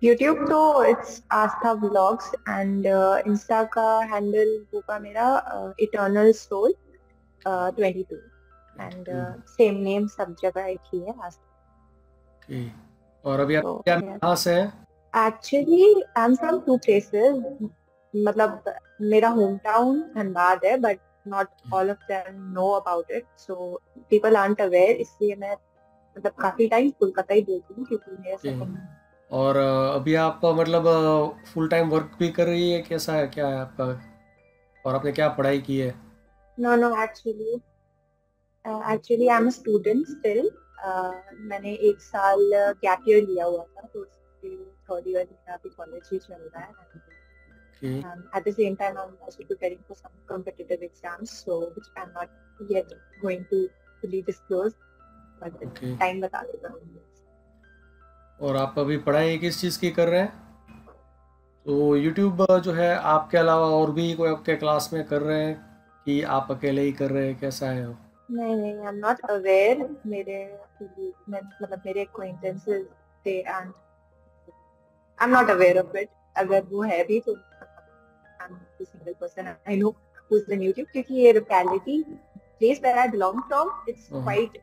YouTube तो it's Aastha vlogs and insta का handle होगा मेरा eternal soul 22 and okay. Same name सब जगह एक ही है आस्था। ओके। और अभी आप तो इंडिया में कहाँ से हैं? Actually I am from two places, मतलब मेरा होम टाउन धनबाद है but not all of them know about it, so people aren't aware, इसलिए मैं मतलब काफी टाइम कोलकाता ही बोलती हूँ क्योंकि मेरा ओके। सेकंड। और अभी आप मतलब फुल टाइम वर्क भी कर रही है, कैसा है, क्या है आपका? और आपने क्या पढ़ाई की है? No no, actually I am student still. मैंने एक साल गैप ईयर लिया हुआ था, तो उसके थर्ड ईयर मेरा अभी कॉलेज ही चल रहा है। Okay. At the same time, I'm also preparing for some competitive exams, so which I'm not yet going to fully disclose, but the okay. time बता देगा। और आप अभी पढ़ाई किस चीज़ की कर रहे हैं? तो यूट्यूब जो है, आपके अलावा और भी कोई आपके क्लास में कर रहे हैं कि आप अकेले ही कर रहे हैं, कैसा है वो? नहीं नहीं, आई एम नॉट अवेयर। मतलब मेरे acquaintances थे and I am not aware of it. अगर वो है भी तो I am the single person I know who is in YouTube, क्योंकि ये locality place where I belong from, it's हाँ। Quite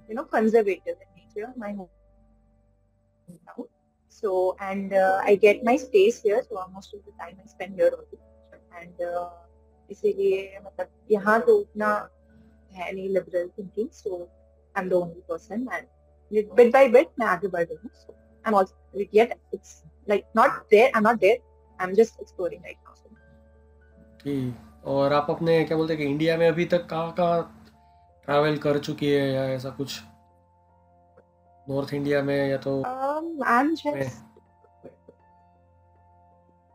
conservative in nature, my hometown. So, and I get my space here, so most of the time I spend here only. And इसीलिए मतलब यहाँ तो उतना है नहीं liberal thinking, so I'm the only person, and bit by bit मैं आगे बढ़ रही हूँ. So I'm also yet it's like not there. I'm not there. I'm just exploring right now. So, ठीक। और आप अपने क्या बोलते हैं कि इंडिया में अभी तक कहाँ कहाँ ट्रैवल कर चुकी है, या ऐसा कुछ नॉर्थ इंडिया में या तो um, I'm में? just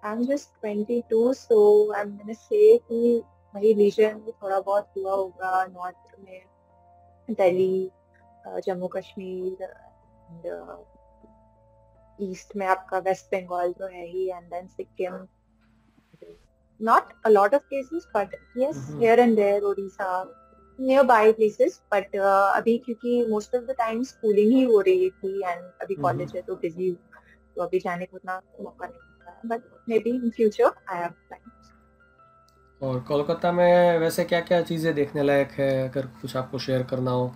I'm just 22, so I'm gonna say कि वही रीजन में थोड़ा बहुत हुआ होगा, नॉर्थ में दिल्ली, जम्मू कश्मीर, एंड ईस्ट में आपका वेस्ट बंगाल तो है ही, and then Sikkim. Not a lot of places but yes hmm. Here and there, Orissa, near by places, but अभी क्योंकि most of the time schooling ही हो रही थी एंड अभी हम्म। कॉलेज है तो बिजी हूँ, तो अभी जाने को उतना मौका नहीं मिल रहा है, but may be in future I have time. और कोलकाता में वैसे क्या क्या चीज़ें देखने लायक है, अगर कुछ आपको शेयर करना हो?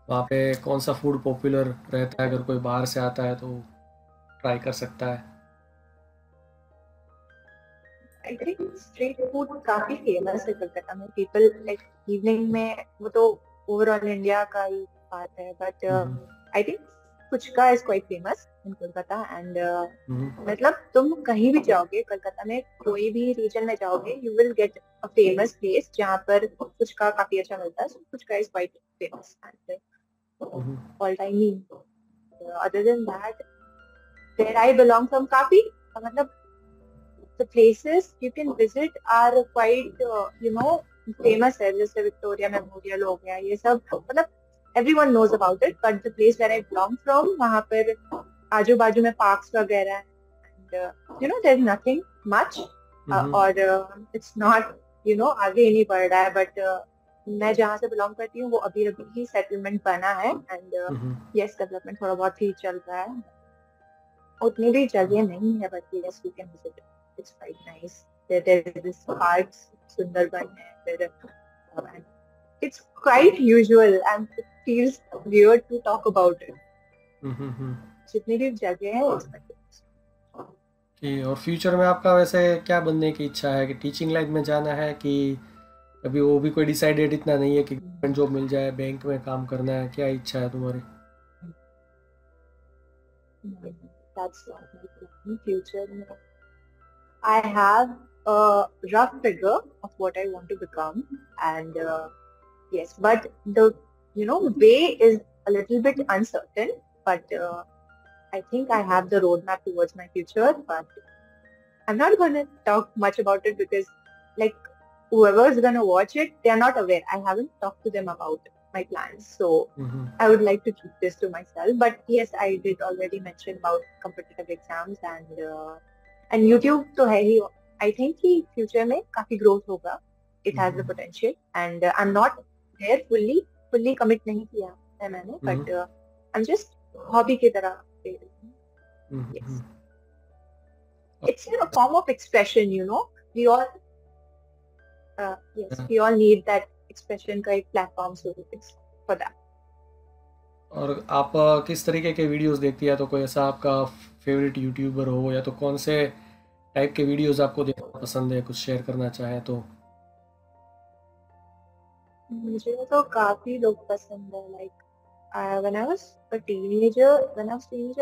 वहाँ पे कौन सा फूड पॉपुलर रहता है, अगर कोई बाहर से आता है तो ट्राई कर सकता है? आई थिंक स्ट्रीट फूड काफी फेमस है कोलकाता में, पीपल लाइक इवनिंग में, वो तो ओवरऑल इंडिया का ही बात है, but hmm. I think phuchka is quite famous in Kolkata and hmm. मतलब तुम कहीं भी जाओगे कोलकाता में, कोई भी रीजन में जाओगे, you will get a famous place जहाँ पर फुचका काफी अच्छा मिलता है, phuchka is quite famous and hmm. All time ही। Other than that, where I belong from काफी मतलब the places you can visit are quite famous है, जैसे विक्टोरिया मेमोरियल हो गया, ये सब मतलब everyone knows about it, but the place where I belong from, वहाँ पर आजू बाजू में पार्क्स वगैरह हैं, and there's nothing much, हम्म। और it's not आगे ही नहीं बढ़ रहा है, but मैं जहाँ से बिलोंग करती हूँ वो अभी अभी ही सेटलमेंट बना है एंड हम्म। यस डेवलपमेंट थोड़ा बहुत ही चल रहा है, उतनी भी जगह नहीं है, but yes you can visit, it's quite nice. There is this parks, Sundarban है, there it's quite usual and it feels weird to talk about it. Hmm. जितनी भी जगह है इट्स कि और फ्यूचर में आपका वैसे क्या बनने की इच्छा है, कि टीचिंग लाइन में जाना है, कि अभी वो भी कोई डिसाइडेड इतना नहीं है कि गवर्नमेंट जॉब मिल जाए, बैंक में काम करना है, क्या इच्छा है तुम्हारी? That's not my plan future में। I have a rough figure of what I want to become, and yes, but the way is a little bit uncertain. But I think I have the roadmap towards my future. But I'm not going to talk much about it because, like, whoever is going to watch it, they are not aware. I haven't talked to them about my plans, so hmm. I would like to keep this to myself. But yes, I did already mention about competitive exams and YouTube तो है ही। I think कि future में काफी growth होगा. It has the hmm. potential and I'm not there fully commit नहीं किया है मैंने, हम्म। but I'm just hobby की तरह दे रही हूँ. हम्म। Yes. it's a form of expression, you know. We all, yes, we all need that expression का एक platform, so it's for that. और आप किस तरीके के वीडियोस देखती है, तो कोई ऐसा आपका फेवरेट यूट्यूबर हो, या तो कौन से टाइप के वीडियोस आपको देखना पसंद है, कुछ शेयर करना चाहें तो? मुझे तो काफी लोग पसंद है, like when I was a teenager, I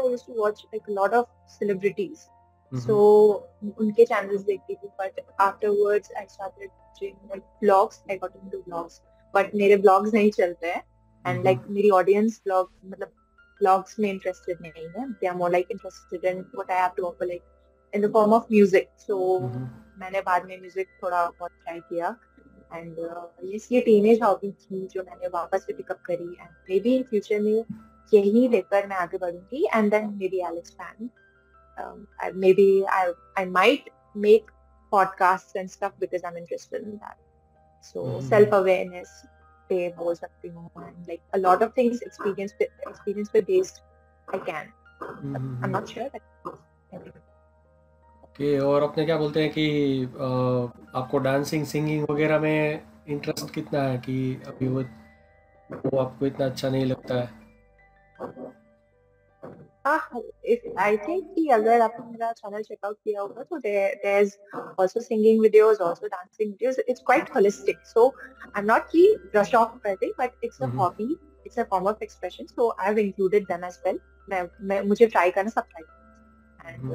used to watch like a lot of celebrities. So उनके channels देखती थी, but afterwards I started watching like vlogs. I got into vlogs, but मेरे vlogs नहीं चलते हैं, and like मेरी audience vlog मतलब vlogs में interested नहीं है. They are more like interested in what I have to offer, like in the form of music. So मैंने बाद में music थोड़ा बहुत try किया. एंड ये टीनेज हॉबी थी जो मैंने वापस से पिकअप करी, and maybe in future में यही लेकर मैं आगे बढ़ूंगी, and then maybe I expand, maybe I might make podcast and stuff because I am interested in that. So self awareness पे बोल सकती हूँ, and like a lot of things experience पे based I can, I am not sure. Okay, और अपने क्या बोलते हैं कि आपको डांसिंग सिंगिंग वगैरह में इंटरेस्ट कितना है, कि अभी वो आपको इतना अच्छा नहीं लगता है? I think कि अगर आपने मेरा चैनल चेकआउट किया होगा तो there's also singing videos, also dancing videos. It's quite holistic. So I'm not की brush off कर रही, but it's a hobby, it's a form of expression. So I've included them as well. मैं मुझे try करना सब try करना, and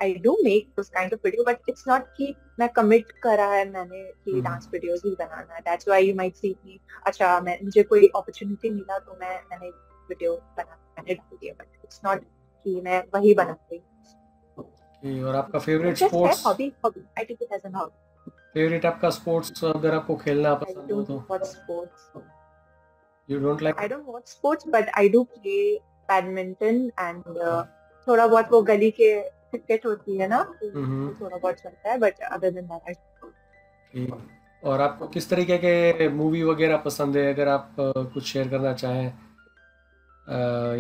I do make those kind of video, but it's not कि मैं commit करा है मैंने कि dance videos ही बनाना है. That's why you might see कि अच्छा मुझे कोई opportunity मिला तो मैंने वीडियो बना, मैंने डाल दिया, बट इट्स नॉट कि मैं वही बनाती हूँ. और आपका favourite sports? Hobby I take it as an hobby. Favourite आपका स्पोर्ट्स अगर आपको खेलना पसंद हो तो? Watch sports. You don't like? I don't watch sports, but I do play badminton, and थोड़ा बहुत वो गली के क्रिकेट होती है ना, थोड़ा बहुत चलता है, बट अदर देन दैट. और आपको किस तरीके के मूवी वगैरह पसंद है, अगर आप कुछ शेयर करना चाहें,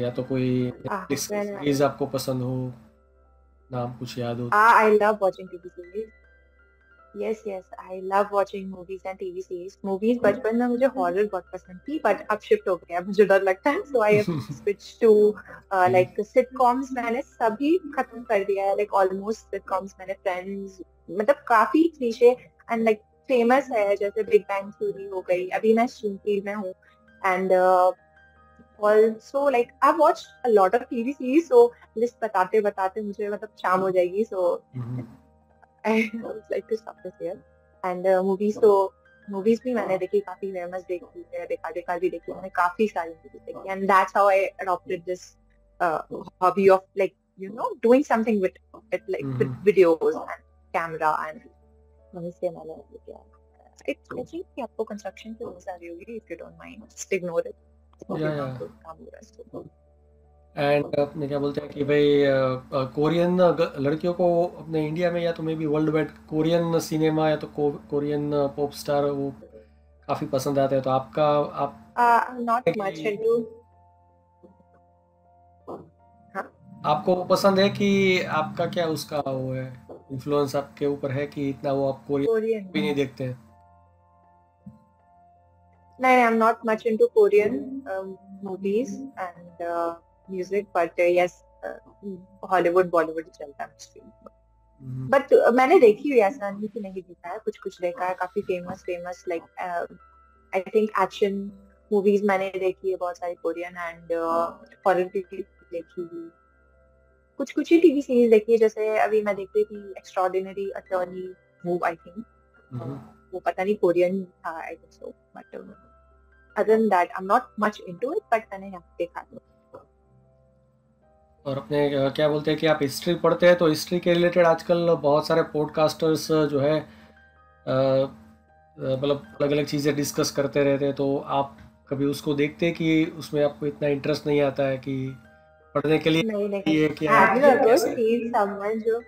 या तो कोई सीरीज आपको पसंद हो, नाम कुछ याद हो? I love watching TV series. Yes, I love watching movies and TV series. Movies बचपन में मुझे हॉरर बहुत पसंद थी, बट अब शिफ्ट हो गया, मुझे डर लगता है, so I have switched to like sitcoms. मैंने सभी खत्म कर दिया है, like almost sitcoms. मैंने Friends, मतलब काफी क्लीशे and like famous है, जैसे Big Bang Theory हो गई, अभी मैं Shrinking में हूँ, and also like I've watched a lot of TV series, so list बताते बताते मुझे मतलब शाम हो जाएगी, so I would like to stop this here. And movies, तो movies भी मैंने देखी, काफी फेमस देखी है, देखा भी देखी, मैंने काफी सारी movies देखी, and that's how I adopted this hobby of like doing something with it, like with videos and camera, and वहीं से मैंने किया. I think कि आपको construction की बहुत सारी होगी, if you don't mind, just ignore it. And अपने क्या बोलते हैं कि भाई कोरियन लड़कियों को अपने इंडिया में, या तो may be world wide, Korean cinema या तो कोरियन पॉप स्टार वो काफी पसंद आते हैं, तो आपका नॉट मच इनटू. आपको पसंद है कि आपका क्या उसका वो है, इन्फ्लुएंस आपके ऊपर है कि इतना वो आप कोरियन भी नहीं देखते हैं? नहीं, I'm not much into Korean movies and music, but yes, Hollywood, Bollywood चलता है मुझे. But मैंने देखी हुई, ऐसा नहीं कि नहीं देखा है, कुछ देखा है, काफी famous like I think action movies मैंने देखी है बहुत सारी कोरियन, and horror भी देखी हुई, कुछ ही टीवी सीरीज देखी है, जैसे अभी मैं देख रही थी extraordinary attorney move, I think वो पता नहीं कोरियन था, I think so, but other than that I'm not much into it, but मैंने यहाँ देखा है. और अपने क्या बोलते हैं कि आप हिस्ट्री पढ़ते हैं, तो हिस्ट्री के रिलेटेड आजकल बहुत सारे पॉडकास्टर्स जो है मतलब अलग अलग चीज़ें डिस्कस करते रहते हैं, तो आप कभी उसको देखते हैं कि उसमें आपको इतना इंटरेस्ट नहीं आता है कि पढ़ने के लिए? नहीं. Have you ever seen someone जो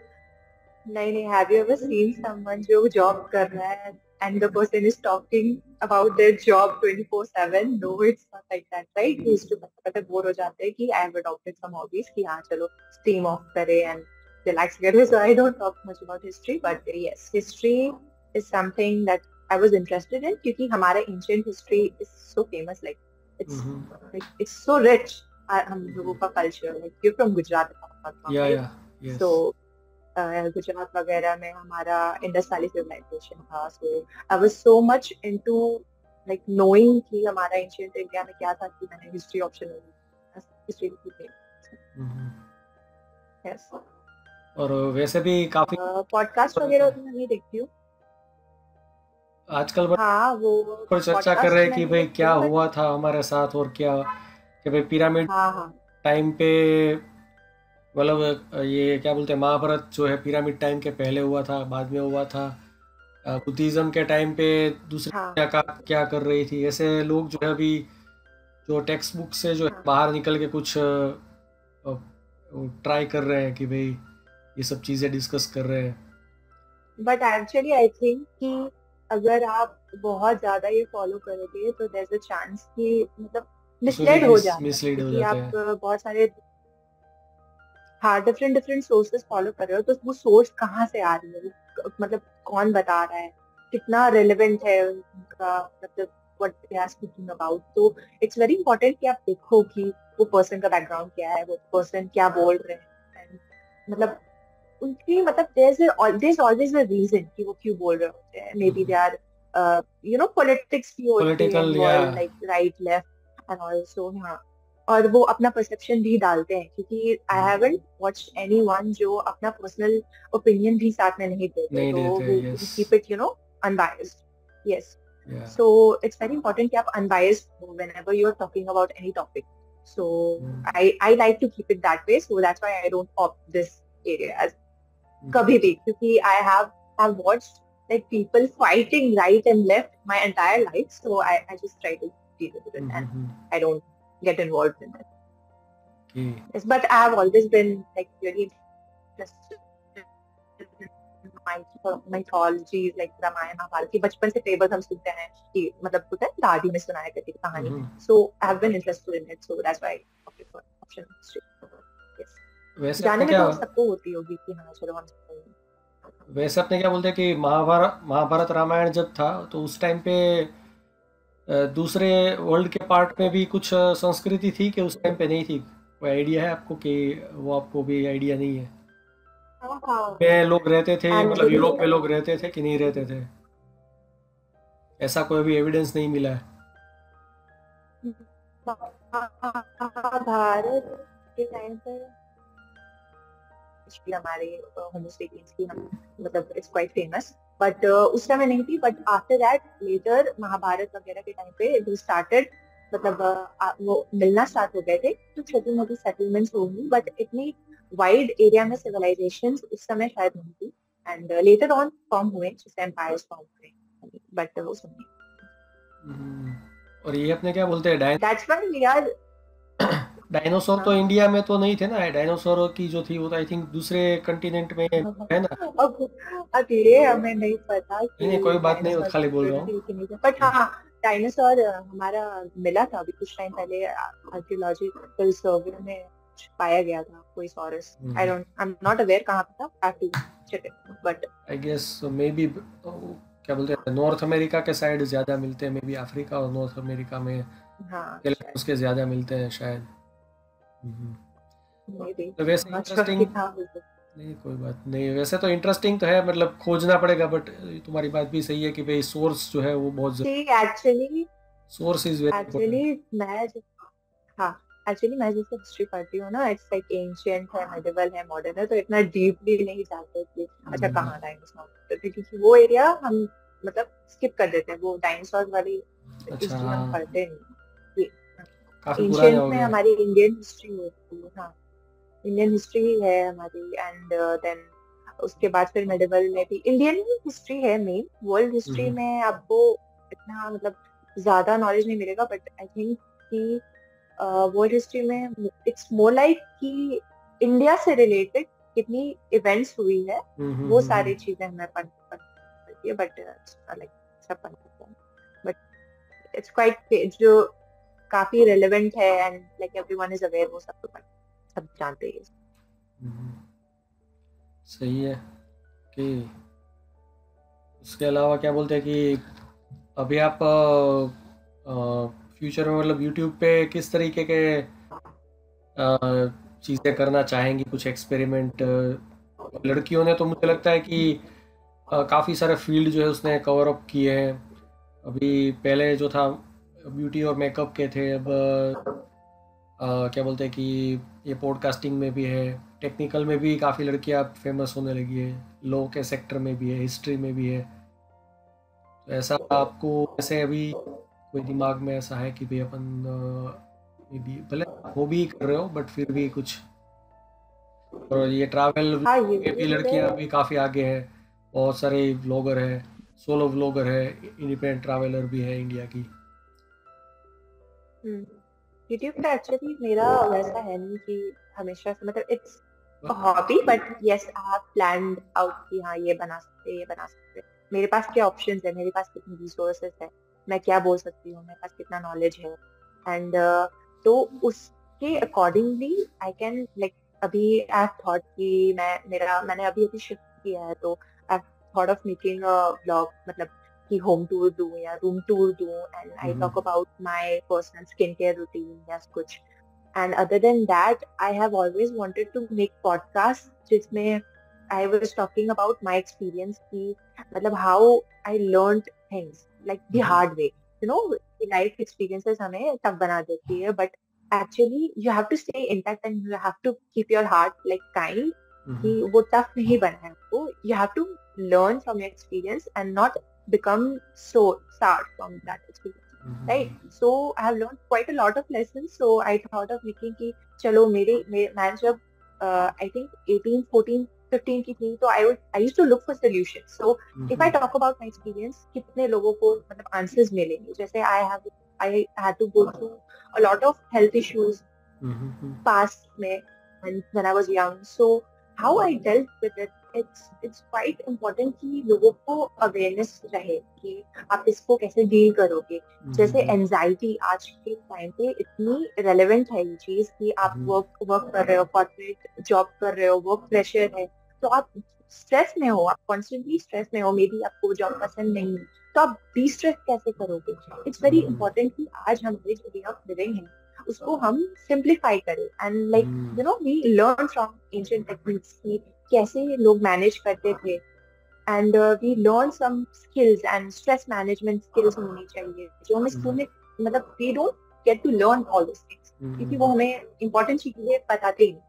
नहीं, have you ever seen someone जो जॉब कर रहा है and the person is talking about their job 24/7? No, it's not like that, right? We used to पता बोर हो जाते हैं कि I have adopted some hobbies कि हाँ चलो stream off करें and relax getaway, so I don't talk much about history. But yes, history is something that I was interested in क्योंकि हमारा ancient history is so famous. Like it's so rich. हम लोगों का culture. Like you're from Gujarat, right? Yes. So Gujarat वगैरह में हमारा Indus valley civilisation था. So I was so much into like knowing कि हमारा एंशिएंट इंडिया में क्या था कि मैंने हिस्ट्री ऑप्शन हिस्ट्री की. यस. और वैसे भी काफी पॉडकास्ट वगैरह तो मैं नहीं देखती हूँ आजकल. हाँ, वो पर चर्चा कर रहे हैं कि भाई क्या हुआ था हमारे साथ और क्या कि भाई पिरामिड टाइम पे मतलब ये क्या बोलते हैं महाभारत जो है पिरामिड टाइम के पहले हुआ था बाद में हुआ था. बुद्धिज्म के टाइम पे दूसरी क्या कर रही थी. ऐसे लोग जो है अभी जो टेक्स्ट बुक से जो है बाहर निकल के कुछ ट्राई कर रहे हैं कि भाई ये सब चीजें डिस्कस कर रहे हैं. बट एक्चुअली आई थिंक कि अगर आप बहुत ज्यादा ये फॉलो करोगे तो देयर इज अ चांस कि मतलब मिसलीड हो जाते हैं. आप बहुत सारे डिफरेंट सोर्सेस फॉलो कर रहे हो तो वो सोर्स कहाँ से आ रही है, मतलब कौन बता रहा है, कितना रेलेवेंट है उनका, मतलब what they are speaking about. तो इट्स वेरी इंपॉर्टेंट कि आप देखो कि वो पर्सन का बैकग्राउंड क्या है, वो पर्सन क्या बोल रहे हैं. मतलब उनकी मतलब there's always a reason कि वो क्यों बोल रहे होते हैं. Maybe they are politics की होती है involved, like right left and also. हाँ, और वो अपना परसेप्शन भी डालते हैं क्योंकि I haven't watched anyone जो अपना पर्सनल ओपिनियन भी साथ में नहीं देते. तो वो keep it unbiased. Yes. So it's very important कि आप unbiased हो whenever you are talking about any topic. So I like to keep it that way. So that's why I don't opt this area कभी भी, क्योंकि I have watched like people fighting right and left my entire life. So I just try to deal with it and I don't get involved in it. Yes, but I have always been like really interested in mythology, like Ramayan Mahabharat की बचपन से table हम सुनते हैं कि मतलब होता है दादी में सुनाया करती थी कहानी. So I have been interested in it. So that's why I opted for option history. Yes. वैसे क्या सबको होती होगी कि हाँ चलो हम. वैसे अपने क्या बोलते हैं कि महाभारत रामायण जब था तो उस टाइम पे दूसरे वर्ल्ड के पार्ट में भी कुछ संस्कृति थी कि उस टाइम पे नहीं थी. कोई आइडिया है आपको कि वो आपको भी आइडिया नहीं है में लोग रहते थे, मतलब यूरोप में लोग रहते थे कि नहीं रहते थे? ऐसा कोई भी एविडेंस नहीं मिला है. भारत के टाइम पर हमारे होमोसेपियंस की मतलब इट्स क्वाइट फेमस, बट उस समय नहीं थी. But after that later Mahabharat वगैरह के टाइम पे दे स्टार्टेड, मतलब वो मिलना स्टार्ट हो गए थे. तो छोटी मोटी सेटलमेंट्स होंगी बट इतनी वाइड एरिया में सिविलाइजेशंस उस समय शायद नहीं थी. एंड लेटर ऑन फॉर्म हुए जैसे एम्पायर्स फॉर्म हुए, बट वो समय. और ये अपने क्या बोलते हैं that's why we are dinosaur तो इंडिया में तो नहीं थे ना. डायनासोर की जो थी वो तो आई थिंक दूसरे कंटिनेंट में है ना. अब ये हमें नहीं पता कि नहीं कोई बात नहीं, खाली बोल रहा हूँ. बट हाँ डायनासोर हमारा मिला था अभी कुछ टाइम पहले आर्कियोलॉजिकल सर्वे में पाया गया था कोई saurus. I am not aware कहाँ पे था, I have to check it. But I guess maybe क्या बोलते हैं नॉर्थ अमेरिका के साइड ज्यादा मिलते हैं. मे बी अफ्रीका और नॉर्थ अमेरिका में उसके ज्यादा मिलते हैं शायद. तो वैसे इंटरेस्टिंग नहीं, कोई बात नहीं. वैसे तो इंटरेस्टिंग तो है, मतलब खोजना पड़ेगा. बट तुम्हारी बात भी सही है कि भाई सोर्स जो है वो बहुत जरूरी है. Actually source is very actually मैं जैसे हिस्ट्री पढ़ती हूँ ना, इट्स लाइक एंशिएंट है, मिडिवल है, मॉडर्न है, तो इतना डीपली नहीं जाते कि अच्छा कहाँ डायनासोर, क्योंकि वो एरिया हम मतलब स्किप कर देते हैं. वो डायनासोर वाली हिस्ट्री हम पढ़ते नहीं. एंशिएंट में हमारी इंडियन हिस्ट्री होती है. हाँ, इंडियन हिस्ट्री है हमारी. एंड देन उसके बाद फिर मिडिवल में भी इंडियन हिस्ट्री है मेन. वर्ल्ड हिस्ट्री में आपको इतना मतलब ज्यादा नॉलेज नहीं मिलेगा. बट आई थिंक कि वर्ल्ड हिस्ट्री में इट्स मोर लाइक कि इंडिया से रिलेटेड कितनी इवेंट्स हुई है वो सारी चीजें हमें पढ़ती है. बट लाइक सब पढ़ते हैं. बट इट्स क्वाइट जो काफी रेलेवेंट है and like everyone is aware, वो सब जानते हैं. सही है कि उसके अलावा क्या बोलते हैं कि अभी आप फ्यूचर में मतलब यूट्यूब पे किस तरीके के चीज़ें करना चाहेंगी, कुछ एक्सपेरिमेंट? लड़कियों ने तो मुझे लगता है कि काफ़ी सारे फील्ड जो है उसने कवर अप किए हैं। अभी पहले जो था ब्यूटी और मेकअप के थे, अब क्या बोलते हैं कि ये पॉडकास्टिंग में भी है, टेक्निकल में भी काफ़ी लड़कियां फेमस होने लगी है, लॉ के सेक्टर में भी है, हिस्ट्री में भी है। तो ऐसा आपको ऐसे अभी कोई दिमाग में ऐसा है कि भाई अपन भी भले वो भी कर रहे हो बट फिर भी कुछ, और ये ट्रैवल हाँ, ये में भी लड़कियां अभी काफ़ी आगे हैं, बहुत सारे व्लॉगर है, सोलो व्लॉगर है, इंडिपेंडेंट ट्रैवलर भी है इंडिया की। यूट्यूब का एक्चुअली मेरा वैसा है नहीं कि हमेशा से, मतलब it's hobby, but yes I have planned out कि हाँ ये बना सकते हैं, ये बना सकते हैं। मेरे पास क्या ऑप्शंस है, मेरे पास कितनी रिसोर्सेज है, मैं क्या बोल सकती हूँ, मेरे पास कितना नॉलेज है, एंड तो उसके अकॉर्डिंगली आई कैन लाइक, अभी आई हैव थॉट कि मैंने अभी अभी शिफ्ट किया है, तो I have thought of making a vlog, मतलब कि होम टूर दूं या रूम टूर दूं, and I talk about my personal skin care routine या कुछ। And other than that I have always wanted to make podcast जिसमें I was talking about my experience, की मतलब how I learned things like the hard way, you know. Life experiences हमें tough बना देती है, but actually you have to stay intact and you have to keep your heart like kind, कि वो tough नहीं बना है आपको। You have to learn from your experience and not become so sad from that experience, right? So I have learned quite a lot of lessons, so I thought of making कि चलो मैं जब I think 18 14 15 की थी, तो I used to look for solutions. So if I talk about my experience, कितने लोगों को मतलब answers मिलेंगे, जैसे I had to go through a lot of health issues past में when I was young. So how I dealt with it, it's quite important कि लोगों को अवेयरनेस रहे कि आप इसको कैसे डील करोगे। जैसे एंजाइटी आज के टाइम पे इतनी रेलेवेंट है ये चीज, कि आप वर्क कर रहे हो, कॉर्पोरेट जॉब कर रहे हो, वर्क प्रेशर है, तो आप स्ट्रेस में हो, आप कॉन्स्टेंटली स्ट्रेस में हो, मे बी आपको जॉब पसंद नहीं, तो आप डी स्ट्रेस कैसे करोगे। इट्स वेरी इंपॉर्टेंट कि आज हमारी जो वे ऑफ लिविंग है उसको हम सिंप्लीफाई करें, and like you know we learn from ancient techniques कि कैसे लोग मैनेज करते थे, and we learn some skills, and stress management skills होनी चाहिए जो हमें स्कूल में, मतलब we don't get to learn all this things, क्योंकि वो हमें इंपॉर्टेंट चीजें बताते ही नहीं,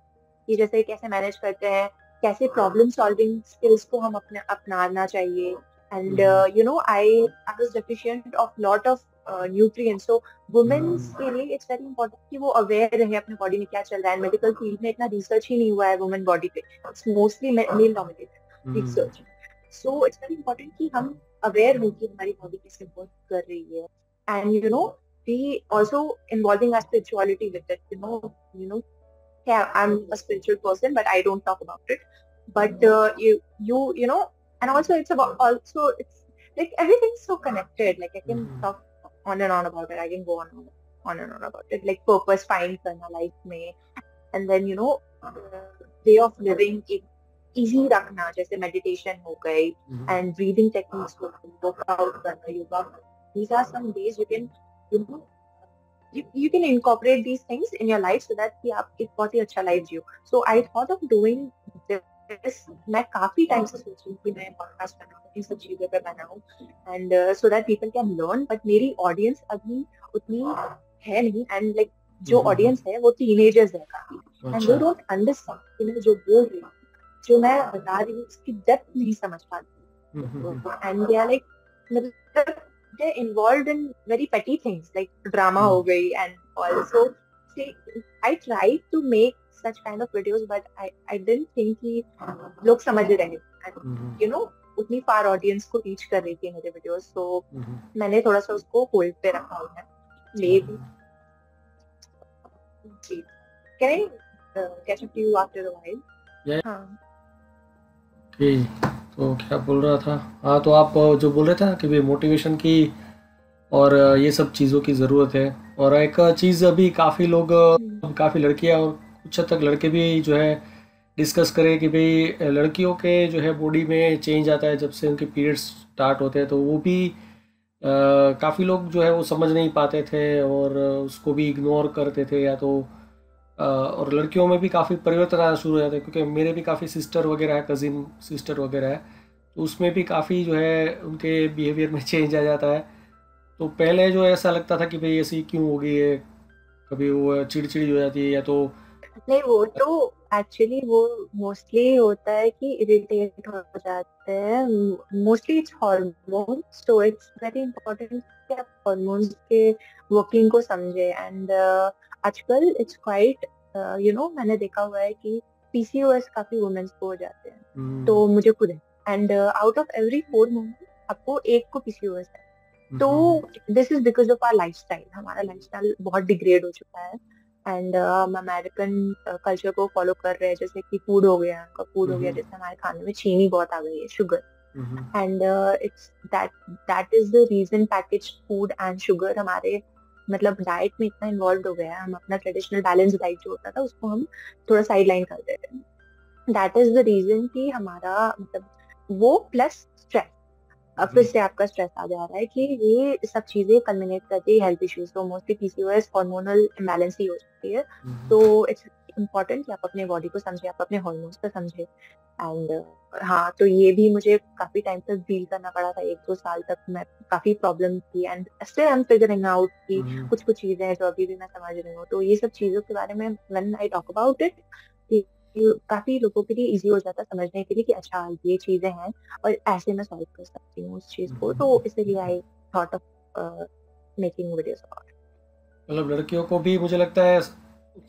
कि जैसे कैसे मैनेज करते हैं, कैसे प्रॉब्लम सॉल्विंग स्किल्स को हम अपने अपनाना चाहिए। And you know I was deficient of lot of nutrients, so womens के लिए इट्स वेरी इंपॉर्टेंट कि वो अवेयर रहे अपने बॉडी में क्या चल रहा है। मेडिकल फील्ड में इतना रिसर्च ही नहीं हुआ है वुमेन बॉडी पे, it's mostly male dominated research. So it's very important कि हम अवेयर हो कि हमारी बॉडी कैसे वर्क कर रही है, and you know we also involving our spirituality with it, you know yeah, I'm a spiritual person, but I don't talk about it. But you know, and also it's like everything's so connected. Like I can talk on and on about it. I can go on and on about it. Like purpose find करना life में, and then you know, way of living एक easy रखना, जैसे meditation हो गई, and breathing techniques हो गई, workout करना, yoga. These are some ways you can, you know, you can incorporate these things in your life so that कि आप एक बहुत ही अच्छा life Jio. So I thought of doing this. मैं काफी टाइम से सोच रही हूँ कि मैं पॉडकास्ट बनाऊँ, इन सब चीजों पे बनाऊँ, and so that people can learn. But मेरी ऑडियंस अभी उतनी है नहीं, and like जो ऑडियंस है वो टीनेजर्स है काफी, and they don't understand कि मैं जो बोल रही हूँ, जो मैं बता रही हूँ, उसकी डेप्थ नहीं समझ पाती, and they are like, मतलब they're involved in very petty things like drama ho gayi, and also see, I tried to make such kind of videos, but I didn't think कि लोग समझ रहे हैं, and you know उतनी far audience को reach कर रही थी मेरे videos, so मैंने थोड़ा सा उसको hold पे रखा हुआ है maybe. Can I catch up to you after a while? Yeah. हाँ. Okay. तो क्या बोल रहा था? हाँ, तो आप जो बोल रहे थे कि भाई मोटिवेशन की और ये सब चीज़ों की ज़रूरत है, और एक चीज़ अभी काफ़ी लोग, काफ़ी लड़कियाँ और कुछ हद तक लड़के भी जो है डिस्कस करें कि भाई लड़कियों के जो है बॉडी में चेंज आता है जब से उनके पीरियड्स स्टार्ट होते हैं, तो वो भी काफ़ी लोग जो है वो समझ नहीं पाते थे और उसको भी इग्नोर करते थे, या तो और लड़कियों में भी काफ़ी परिवर्तन आना शुरू हो जाता है, क्योंकि मेरे भी काफ़ी सिस्टर वगैरह है, कज़िन सिस्टर वगैरह है, तो उसमें भी काफ़ी जो है उनके बिहेवियर में चेंज आ जाता है। तो पहले जो ऐसा लगता था कि भाई ऐसी क्यों हो गई है, कभी वो चिड़चिड़ी हो जाती है या तो नहीं, वो तो एक्चुअली वो मोस्टली होता है कि इरिटेट हो जाते हैं। मोस्टली इट्स हार्मोन्स, तो इट्स वेरी इंपॉर्टेंट कि आप हार्मोन्स के वर्किंग को समझे। एंड आजकल इट्स क्वाइट मैंने देखा हुआ है कि पीसीओएस काफी वुमेन्स को हो जाते हैं। तो मुझे खुद है, and out of every 4 women आपको एक को पीसीओएस है। तो this is because of our lifestyle. हमारा लाइफस्टाइल बहुत डिग्रेड हो चुका है, एंड हम अमेरिकन कल्चर को फॉलो कर रहे हैं। जैसे कि फूड हो गया, उनका फूड हो गया, जैसे हमारे खाने में चीनी बहुत आ गई है, sugar, and it's that is the reason package food and sugar हमारे मतलब डाइट में इतना इन्वॉल्व हो गया है। हम अपना ट्रेडिशनल बैलेंस डाइट जो होता था उसको हम थोड़ा साइड लाइन कर देते हैं। दैट इज द रीजन कि हमारा मतलब वो प्लस स्ट्रेस, अब फिर से आपका स्ट्रेस आ जा रहा है कि ये सब चीजें कल्मिनेट करती है हेल्थ इश्यूज। तो मोस्टली पीसीओएस हार्मोनल इम्बैलेंस ही हो सकती है। तो इट्स इम्पोर्टेंट कि आप अपने बॉडी को समझे, आप अपने हार्मोन्स को समझे। एंड हाँ, तो ये भी मुझे काफी टाइम तक डील करना पड़ा था, 1-2 साल तक मैं काफी प्रॉब्लम थी। And still I am figuring out कि कुछ कुछ चीजें हैं जो अभी भी मैं समझ रही हूँ। तो ये सब चीजों के बारे में when I talk about it, काफी लोगों के लिए इजी हो जाता है समझने के लिए कि अच्छा ये चीजें हैं और ऐसे मैं सॉल्व कर सकती हूँ उस चीज को। तो इसीलिए I thought of making videos about मतलब लड़कियों को भी मुझे लगता है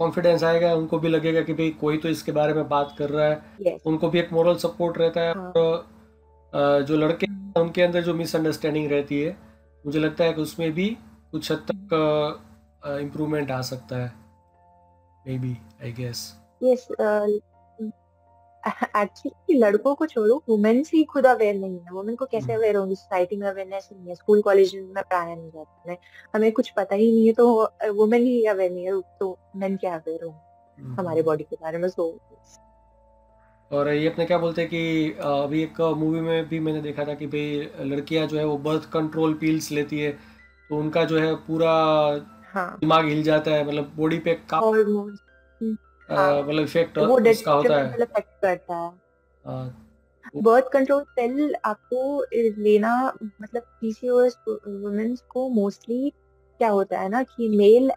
कॉन्फिडेंस आएगा, उनको भी लगेगा कि भाई कोई तो इसके बारे में बात कर रहा है, इट। यस। उनको भी एक मोरल सपोर्ट रहता है। हाँ। और जो लड़के हैं, उनके अंदर जो मिसअंडरस्टैंडिंग रहती है, मुझे लगता है कि उसमें भी कुछ हद तक इम्प्रूवमेंट आ सकता है, maybe, I guess. Yes. Actually लड़कों को छोड़ो, वुमेन्स ही खुद अवेयर नहीं है। वुमेन को कैसे अवेयर होंगी? सोसाइटी में अवेयरनेस नहीं है, स्कूल कॉलेज में पढ़ाया नहीं जाता है, हमें कुछ पता ही नहीं है। तो वुमेन ही अवेयर नहीं है, तो मेन क्या अवेयर होंगे हमारे बॉडी के बारे में? सो और ये अपने क्या बोलते हैं कि अभी एक मूवी में भी मैंने देखा था कि भाई लड़कियां जो है वो बर्थ कंट्रोल पिल्स लेती है, तो उनका जो है पूरा हाँ, दिमाग हिल जाता है, मतलब बॉडी पे काफी हॉर्मोन्स। हाँ, मतलब इफेक्ट वो उसका होता है। डिट्रिमेंटल इफेक्ट करता है। अ, बर्थ कंट्रोल पिल आपको लेना मतलब पीसीओएस वुमेन्स को मोस्टली क्या होता है ना कि मेल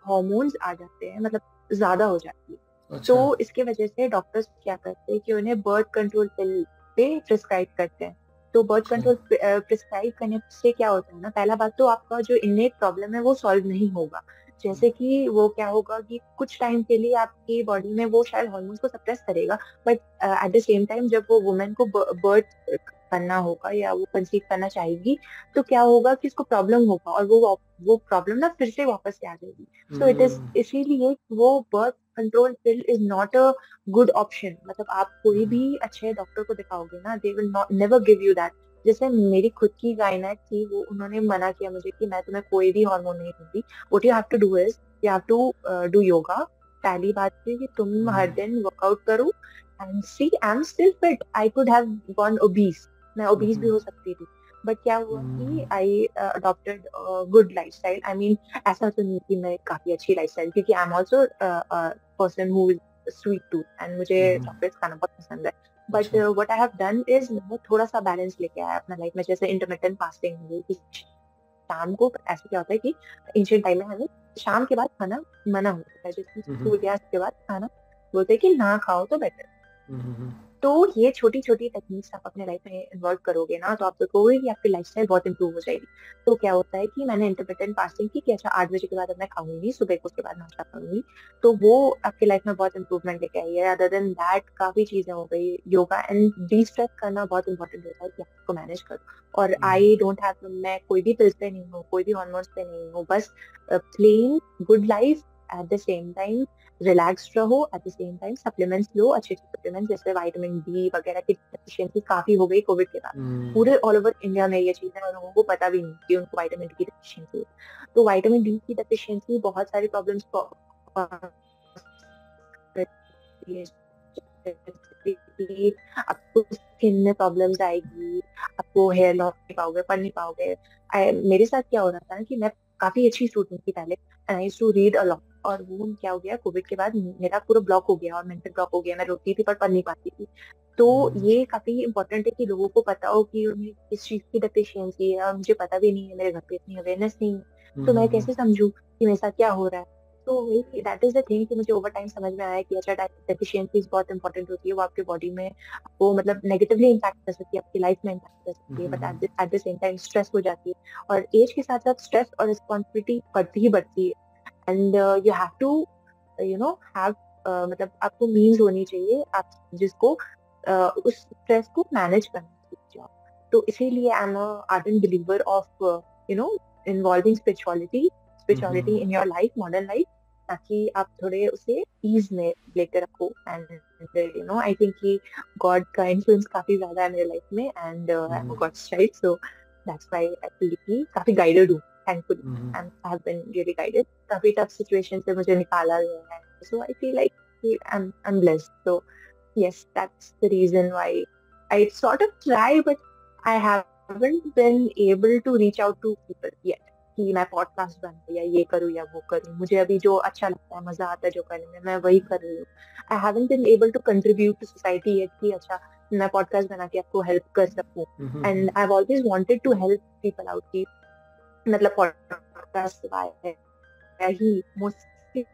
हॉर्मोन्स आ जाते हैं, मतलब ज्यादा हो जाती है। तो अच्छा। इसके वजह से डॉक्टर्स क्या करते हैं कि उन्हें बर्थ कंट्रोल पिल पे प्रिस्क्राइब करते हैं। तो बर्थ अच्छा। कंट्रोल प्रिस्क्राइब करने से क्या होता है ना, पहला बात तो आपका जो इननेट प्रॉब्लम है वो सॉल्व नहीं होगा। जैसे कि वो क्या होगा कि कुछ टाइम के लिए आपकी बॉडी में वो शायद हॉर्मोन्स को सप्रेस करेगा, but at the same time जब वो वुमेन को बर्थ करना होगा या वो कंसीव करना चाहेगी, तो क्या होगा कि उसको प्रॉब्लम होगा और वो प्रॉब्लम ना फिर से वापस से आ जाएगी। सो इट इज इसीलिए वो birth control pill is not a good option. मतलब आप कोई भी अच्छे डॉक्टर को दिखाओगे ना, they will not never give you that. जैसे मेरी खुद की गायनेक थी, वो उन्होंने मना किया मुझे कि मैं तुम्हें कोई भी हार्मोन नहीं दूंगी। What you have to do is you have to do yoga. पहली बात थी कि तुम हर दिन वर्कआउट करो, and see I am still fit. I could have gone obese, मैं ओबीस भी हो सकती थी। बट क्या हुआ कि I adopted good lifestyle. I mean ऐसा तो नहीं कि मैं काफी अच्छी लाइफस्टाइल, क्योंकि I am also person who is sweet tooth and मुझे चॉकलेट्स खाना बहुत पसंद है। बट अच्छा। What I have done is मैं थोड़ा सा बैलेंस लेके आया अपना लाइफ में। जैसे इंटरमिटेंट फास्टिंग हो गई, शाम को ऐसे क्या होता है कि एंशिएंट टाइम में हमें शाम के बाद खाना मना होता है, जैसे सूर्यास्त के बाद खाना बोलते हैं कि ना खाओ तो बेटर। तो ये छोटी छोटी टेक्निक्स आप अपने लाइफ में इन्वॉल्व करोगे ना, तो आप देखोगे कि आपकी लाइफस्टाइल बहुत इंप्रूव हो जाएगी। तो क्या होता है कि मैंने इंटरमिटेंट फास्टिंग की कि अच्छा 8 बजे के बाद अब मैं खाऊंगी, सुबह को उसके बाद नाश्ता करूंगी। तो वो आपकी लाइफ में बहुत इंप्रूवमेंट लेके आई है। अदर देन दैट काफी चीजें हो गई। योगा एंड डी स्ट्रेस करना बहुत इंपॉर्टेंट होता है कि आप उसको मैनेज करो। और आई डोंट हैव, मैं कोई भी पिल्स पे नहीं हूँ, कोई भी हॉर्मोन्स पे नहीं हूँ, बस plain good life. At the same time relaxed रहो, at the same time supplements लो, अच्छे अच्छे सप्लीमेंट्स जैसे विटामिन डी वगैरह की डेफिशिएंसी काफी हो गई कोविड के बाद। पूरे ऑल ओवर इंडिया में ये चीज है और लोगों को पता भी नहीं कि उनको विटामिन डी की डेफिशिएंसी है। तो विटामिन डी की डेफिशिएंसी बहुत सारी प्रॉब्लम्स को कि आपको स्किन में प्रॉब्लम्स आएगी, आपको हेयर लॉस नहीं पाओगे, पढ़ नहीं पाओगे। मेरे साथ क्या हो रहा था ना कि मैं काफी अच्छी स्टूडेंट थी पहले, and I used to read a lot, और वो क्या हो गया कोविड के बाद, मेरा पूरा ब्लॉक हो गया और मेंटल ब्लॉक हो गया। मैं रोती थी पर पढ़ नहीं पाती थी। तो ये काफी इंपॉर्टेंट है कि लोगों को पता हो कि उन्हें किस चीज की डेफिशिएंसी है, और मुझे पता भी नहीं है, मेरे घर पे इतनी अवेयरनेस नहीं है, तो मैं कैसे समझूं कि मेरे साथ क्या हो रहा है। तो वही दैट इज द थिंग कि मुझे ओवर टाइम समझ में आया कि अच्छा डेफिशिएंसीज बहुत इंपॉर्टेंट होती है, वो आपके बॉडी में वो मतलब नेगेटिवली इम्पैक्ट कर सकती है, आपकी लाइफ में इम्पैक्ट कर सकती है, but at the same time stress हो जाती है, और एज के साथ साथ स्ट्रेस और रिस्पॉन्सिबिलिटी बढ़ती ही बढ़ती है। And you have to have मतलब आपको मीन्स होनी चाहिए आप जिसको उस स्ट्रेस को मैनेज करना सीख जाओ। तो इसीलिए I am ardent believer of involving spirituality in your life, modern life, ताकि आप थोड़े उसे ईज में लेकर रखो। एंड आई थिंक कि गॉड का इन्फ्लुएंस काफी ज्यादा है मेरे लाइफ में, and I am a God's child, so that's why I feel कि काफी गाइडेड हूँ, thankfully I have been really guided. काफी टफ सिचुएशन से मुझे निकाला गया है, so I feel like I'm blessed. So yes, that's the reason why I sort of try, but I haven't been able to reach out to people yet. कि मैं podcast बनाऊं या ये करूँ या वो करूँ, मुझे अभी जो अच्छा लगता है, मजा आता है जो करने में, मैं वही कर रही हूँ। I haven't been able to contribute to society yet कि अच्छा मैं पॉडकास्ट बना के आपको हेल्प कर सकूँ। And I've always wanted to help people out कि मतलब पॉडकास्ट ही मोस्टली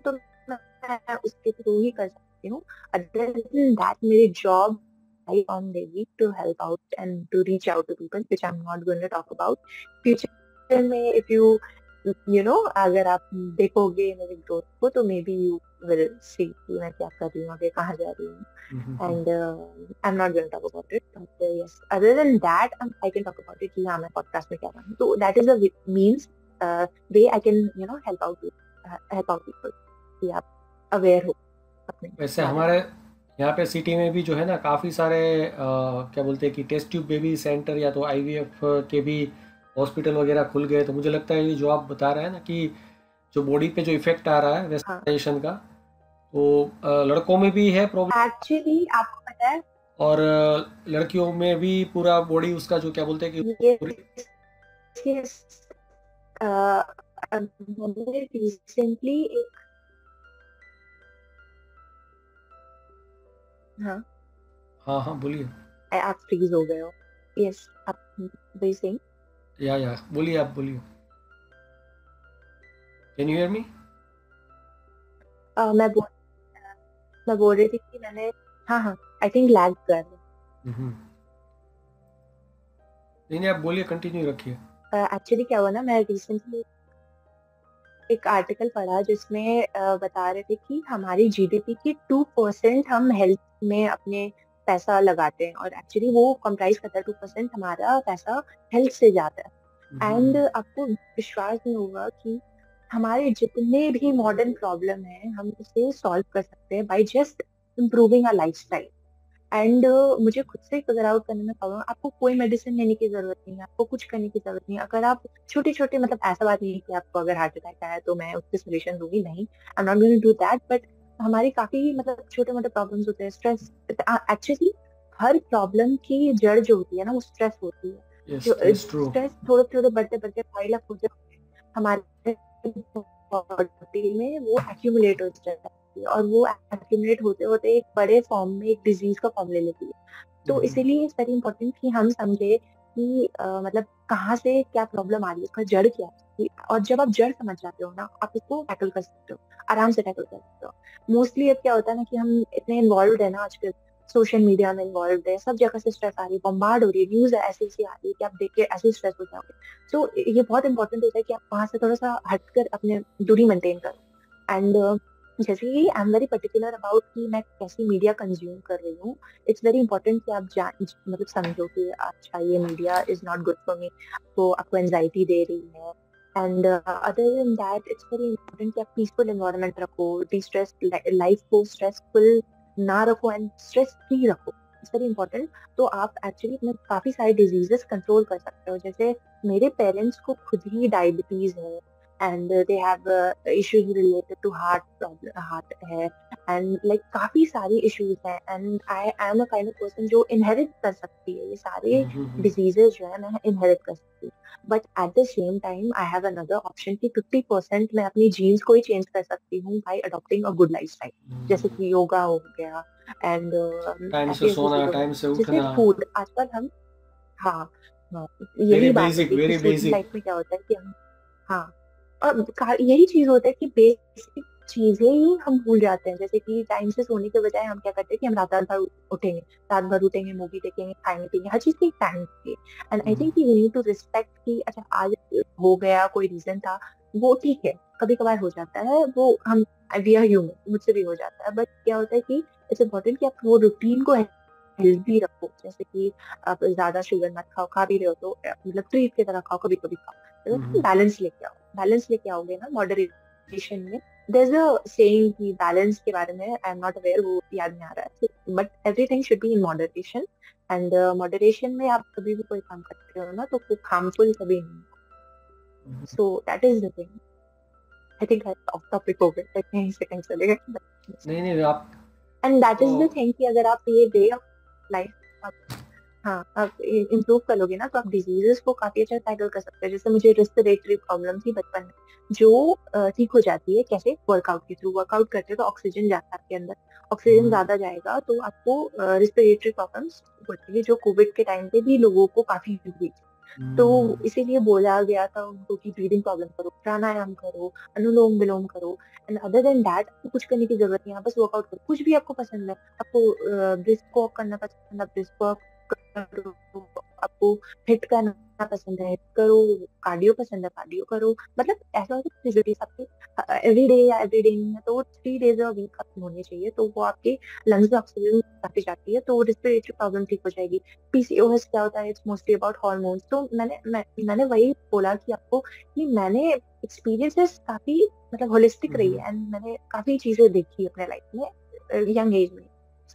तो मैं उसके थ्रू ही कर सकती हूँ। अदर देन दैट मेरी job I on daily to help out and to reach out to people, which I'm not going to talk about. Future में if you अगर आप देखोगे मेरे ग्रोथ को तो maybe you will see कि मैं क्या कर रही हूँ, आगे कहाँ जा रही हूँ, and I'm not going to talk about it. But yes, other than that, I can talk about it कि हाँ मैं podcast में क्या कर रही हूँ. तो that is the means way I can help out people कि आप अवेयर हो अपने वैसे बारे में। हमारे यहाँ पे सिटी में भी जो है ना काफ़ी सारे क्या बोलते हैं कि टेस्ट ट्यूब बेबी सेंटर या तो आईवीएफ के भी हॉस्पिटल वगैरह खुल गए। तो मुझे लगता है ये जो आप बता रहे हैं ना कि जो बॉडी पे जो इफेक्ट आ रहा है वेस्टर्नाइजेशन का, तो लड़कों में भी है प्रॉब्लम एक्चुअली आपको पता है और लड़कियों में भी पूरा बॉडी उसका जो क्या बोलते हैं कि मैंने रिसेंटली एक हाँ हाँ हाँ बोलिए। आप फ्रीज हो गए हो। यस आप वही सेइंग या बोलिए, आप बोलिए। Can you hear me? मैं बोल रही थी कि मैंने हाँ आई थिंक लैग कर नहीं आप बोलिए, कंटिन्यू रखिए। एक्चुअली क्या हुआ ना, मैं रिसेंटली एक आर्टिकल पढ़ा जिसमें बता रहे थे कि हमारी जीडीपी की 2% हम हेल्थ में अपने पैसा लगाते हैं, और एक्चुअली वो कंप्राइज करता है 2% हमारा पैसा हेल्थ से जाता है। एंड आपको विश्वास नहीं होगा कि हमारे जितने भी मॉडर्न प्रॉब्लम है हम उसे सॉल्व कर सकते हैं by just improving our lifestyle. And मुझे खुद से फिगर आउट करने में प्रॉब्लम, आपको कोई मेडिसिन लेने की जरूरत नहीं है, आपको कुछ करने की जरूरत नहीं है। अगर आप छोटे छोटे मतलब ऐसा बात नहीं है कि आपको अगर हार्ट अटैक आया तो मैं उसके सोल्यूशन दूंगी, नहीं, I am not going to do that, but हमारी काफी मतलब छोटे मोटे प्रॉब्लम्स होते हैं। स्ट्रेस एक्चुअली हर प्रॉब्लम की जड़ जो होती है ना वो स्ट्रेस होती है। स्ट्रेस थोड़े थोड़े बढ़ते बढ़ते पाइल अप होते हमारे बॉडी में वो एक्यूमुलेट हो जाता है, और वो एक्यूमुलेट होते होते एक बड़े फॉर्म में एक डिजीज का फॉर्म ले लेती है। तो इसीलिए इट्स वेरी इंपॉर्टेंट कि हम समझे कि मतलब कहाँ से क्या प्रॉब्लम आ रही है, उसका जड़ क्या है, और जब आप जड़ समझ जाते हो ना आप उसको टैकल कर सकते हो, आराम से टैकल कर सकते हो। मोस्टली अब क्या होता है ना कि हम इतने इन्वॉल्व है ना आजकल, सोशल मीडिया में इन्वॉल्व है, सब जगह से स्ट्रेस आ रही है, बम्बार्ड हो रही है, न्यूज ऐसी ऐसी आ रही है कि आप देख के ऐसे स्ट्रेस हो जाओगे। तो ये बहुत इंपॉर्टेंट होता है कि आप वहां से थोड़ा सा हटकर अपने दूरी मेंटेन करो। एंड जैसे कि I am very particular about कि मैं कैसी मीडिया कंज्यूम कर रही हूँ। इट्स वेरी इंपॉर्टेंट कि आप मतलब समझो कि अच्छा ये media is not good for me, तो आपको एंजाइटी दे रही है। And other than that it's very important कि आप पीसफुल एनवायरनमेंट रखो, डिस्ट्रेस लाइफ को स्ट्रेसफुल ना रखो एंड स्ट्रेस फ्री रखो। It's very important. तो आप एक्चुअली अपने काफी सारे डिजीजेस कंट्रोल कर सकते हो। जैसे मेरे पेरेंट्स को खुद ही डायबिटीज है, and they have issues related to heart problem, heart है, and like काफी सारी issues हैं, and I am a kind of person जो inherit कर सकती है ये सारे diseases जो है मैं inherit कर सकती हूँ, but at the same time I have another option कि 50% मैं अपनी genes को ही change कर सकती हूँ by adopting a good lifestyle, जैसे कि योगा हो गया and टाइम से ऐसी ऐसी सोना, चीजों में, टाइम से जैसे उठना, फूड आजकल हम, हाँ हाँ, वेरी यही बात बेसिक, होती है कि वेरी स्टूडेंट बेसिक। लाइफ में क्या होता है कि हम, हाँ, और यही चीज होता है कि बेसिक चीजें ही हम भूल जाते हैं, जैसे कि टाइम से सोने के बजाय हम क्या करते हैं कि हम रात भर उठेंगे, रात भर उठेंगे, मूवी देखेंगे, खाएंगे पीएंगे, हर चीज की टाइम होती है, and I think you need to respect कि अच्छा आज हो गया, कोई रीजन था, वो ठीक है, कभी कभार हो जाता है, वो हम, वी आर ह्यूमन, मुझसे भी हो जाता है, बट क्या होता है कि इट्स इम्पोर्टेंट कि आप वो रूटीन को हेल्दी रखो, जैसे कि आप ज्यादा शुगर मत खाओ, खा भी रहे हो तो मतलब ट्रीट की तरह खाओ, कभी कभी खाओ, बैलेंस लेके आओ, बैलेंस लेके आओगे ना मॉडरेशन में। there's a saying कि बैलेंस के बारे में आई एम नॉट अवेयर, वो याद नहीं आ रहा है, but everything should be in moderation, and moderation में आप कभी भी कोई काम करते हो ना तो वो हार्मफुल कभी नहीं, सो that is the thing. I think of topic हो गए, कहीं से कहीं चले गए, नहीं नहीं आप एंड दैट तो इज द थिंग कि अगर आप ये वे ऑफ लाइफ, हाँ, आप इम्प्रूव करोगे ना तो आप डिजीजेस को काफी अच्छा टैकल कर सकते हैं, जैसे मुझे रेस्पिरेटरी प्रॉब्लम थी बचपन में, जो ठीक हो जाती है कैसे, वर्कआउट के थ्रू, वर्कआउट करते तो ऑक्सीजन जाता है आपके अंदर, ऑक्सीजन ज्यादा जाएगा तो आपको रेस्पिरेटरी प्रॉब्लम्स होती है, जो कोविड के टाइम पे भी लोगों को काफी हुई, तो इसीलिए बोला गया था उनको कि ब्रीदिंग प्रॉब्लम करो, प्राणायाम करो, अनुलोम विलोम करो, एंड अदर देन दैट आपको कुछ करने की जरूरत नहीं है, आप बस वर्कआउट करो, कुछ भी आपको पसंद है, आपको ब्रिस्क वॉक करना पसंद है, ब्रिस्क वॉक करो, आपको हिट करना पसंद है, हिट करो, कार्डियो पसंद है, कार्डियो करो, मतलब ऐसा होता है एक्टिविटीज आपकी एवरी डे या एवरी डे नहीं है तो 3 days अ वीक आपकी होनी चाहिए, तो वो आपके लंग्स में ऑक्सीजन काफी जाती है, तो रेस्पिरेटरी प्रॉब्लम ठीक हो जाएगी। पीसीओएस क्या होता है, इट्स मोस्टली अबाउट हार्मोन्स, तो मैंने वही बोला कि आपको कि मैंने एक्सपीरियंसेस काफी मतलब होलिस्टिक रही है, एंड मैंने काफी चीजें देखी अपने लाइफ में यंग एज में,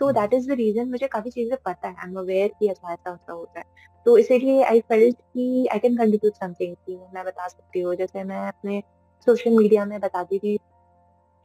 so that is the reason मुझे काफी चीजें पता है, आई एम अवेयर कि ऐसा ऐसा ऐसा होता है, तो इसीलिए आई फेल्ट कि आई कैन कंट्रीब्यूट समथिंग, कि मैं बता सकती हूँ, जैसे मैं अपने सोशल मीडिया में बताती थी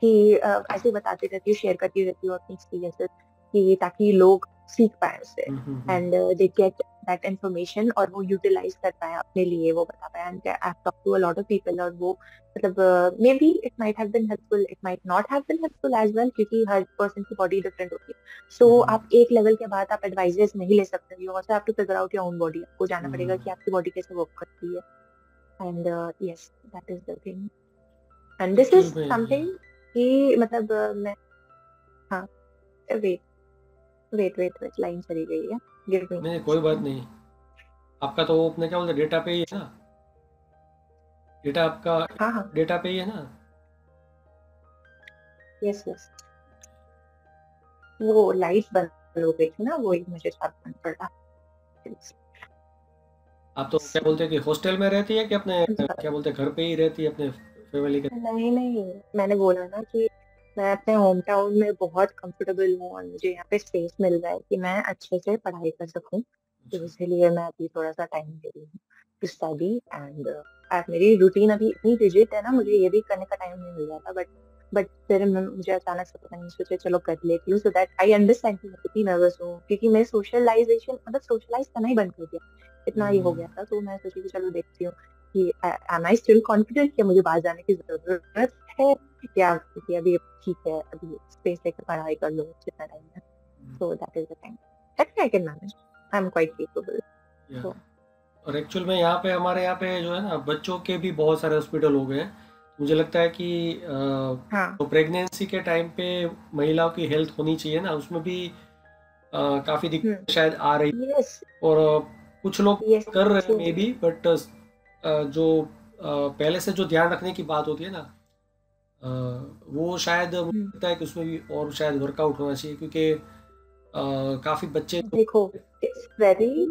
कि ऐसे बताती रहती हूँ, शेयर करती रहती हूँ अपनी एक्सपीरियंसेस, कि ताकि लोग सीख पाए उससे, and they get that information, और वो यूटिलाइज कर पाए अपने लिए, वो बता पाए, and I have talk to a lot of people, और वो मतलब maybe it might have been helpful, it might not have been helpful as well, क्योंकि हर पर्सन की बॉडी डिफरेंट होती है, सो आप एक लेवल के बाद आप एडवाइजेस नहीं ले सकते, you also have to figure out your own body, आपको जानना पड़ेगा कि आपकी बॉडी कैसे वर्क करती है, and yes, that is the thing, and this is actual में समथिंग कि मतलब मैं, हाँ, wait wait wait wait, line चली गई है, गिव मी नहीं कोई बात नहीं, आपका तो वो अपने क्या बोलते डेटा पे ही है ना, डेटा आपका हाँ हाँ, डेटा पे ही है ना। यस यस, वो लाइट बंद हो गई थी ना, वो मुझे साथ बंद पड़ा। आप तो क्या बोलते हैं कि हॉस्टल में रहती है कि अपने क्या बोलते हैं घर पे ही रहती है अपने फैमिली के? नहीं नहीं, मैंने बोला ना कि मैं अपने होम टाउन में बहुत कंफर्टेबल हूँ, और मुझे यहाँ पे स्पेस मिल रहा है कि मैं अच्छे से पढ़ाई कर सकूँ, तो अच्छा। इसीलिए मैं अभी थोड़ा सा टाइम दे रही हूँ टू स्टडी, एंड मेरी रूटीन अभी इतनी रिजिड है ना, मुझे ये भी करने का टाइम नहीं मिल रहा था, बट फिर मुझे अचानक से पता नहीं, सोचे चलो कर लेती हूँ, सो दैट आई अंडरस्टैंड कि मैं कितनी नर्वस हूँ, क्योंकि मैं सोशलाइजेशन मतलब सोशलाइज करना ही बंद कर दिया, इतना ये हो गया था, तो मैं सोची कि चलो देखती हूँ कि एम आई स्टिल कॉन्फिडेंट कि मुझे बाहर जाने की जरूरत है, या कि अभी ठीक है, अभी स्पेस लेकर पढ़ाई कर लो जितना टाइम है, सो that is the thing, I can manage, I am quite capable, या सो और एक्चुअल में यहाँ पे हमारे यहाँ पे जो है ना बच्चों के भी बहुत सारे हॉस्पिटल हो गए हैं। मुझे लगता है कि हाँ, तो प्रेगनेंसी के टाइम पे महिलाओं की हेल्थ होनी चाहिए ना, उसमें भी काफ़ी दिक्कत शायद आ रही है। यस और कुछ लोग यस, कर रहे हैं ट्रू, मे बी, बट जो पहले से जो ध्यान रखने की बात होती है ना, अ, वो शायद मुझे लगता है कि उसमें भी और शायद वर्कआउट होना चाहिए, क्योंकि काफ़ी बच्चे देखो, इट्स वेरी,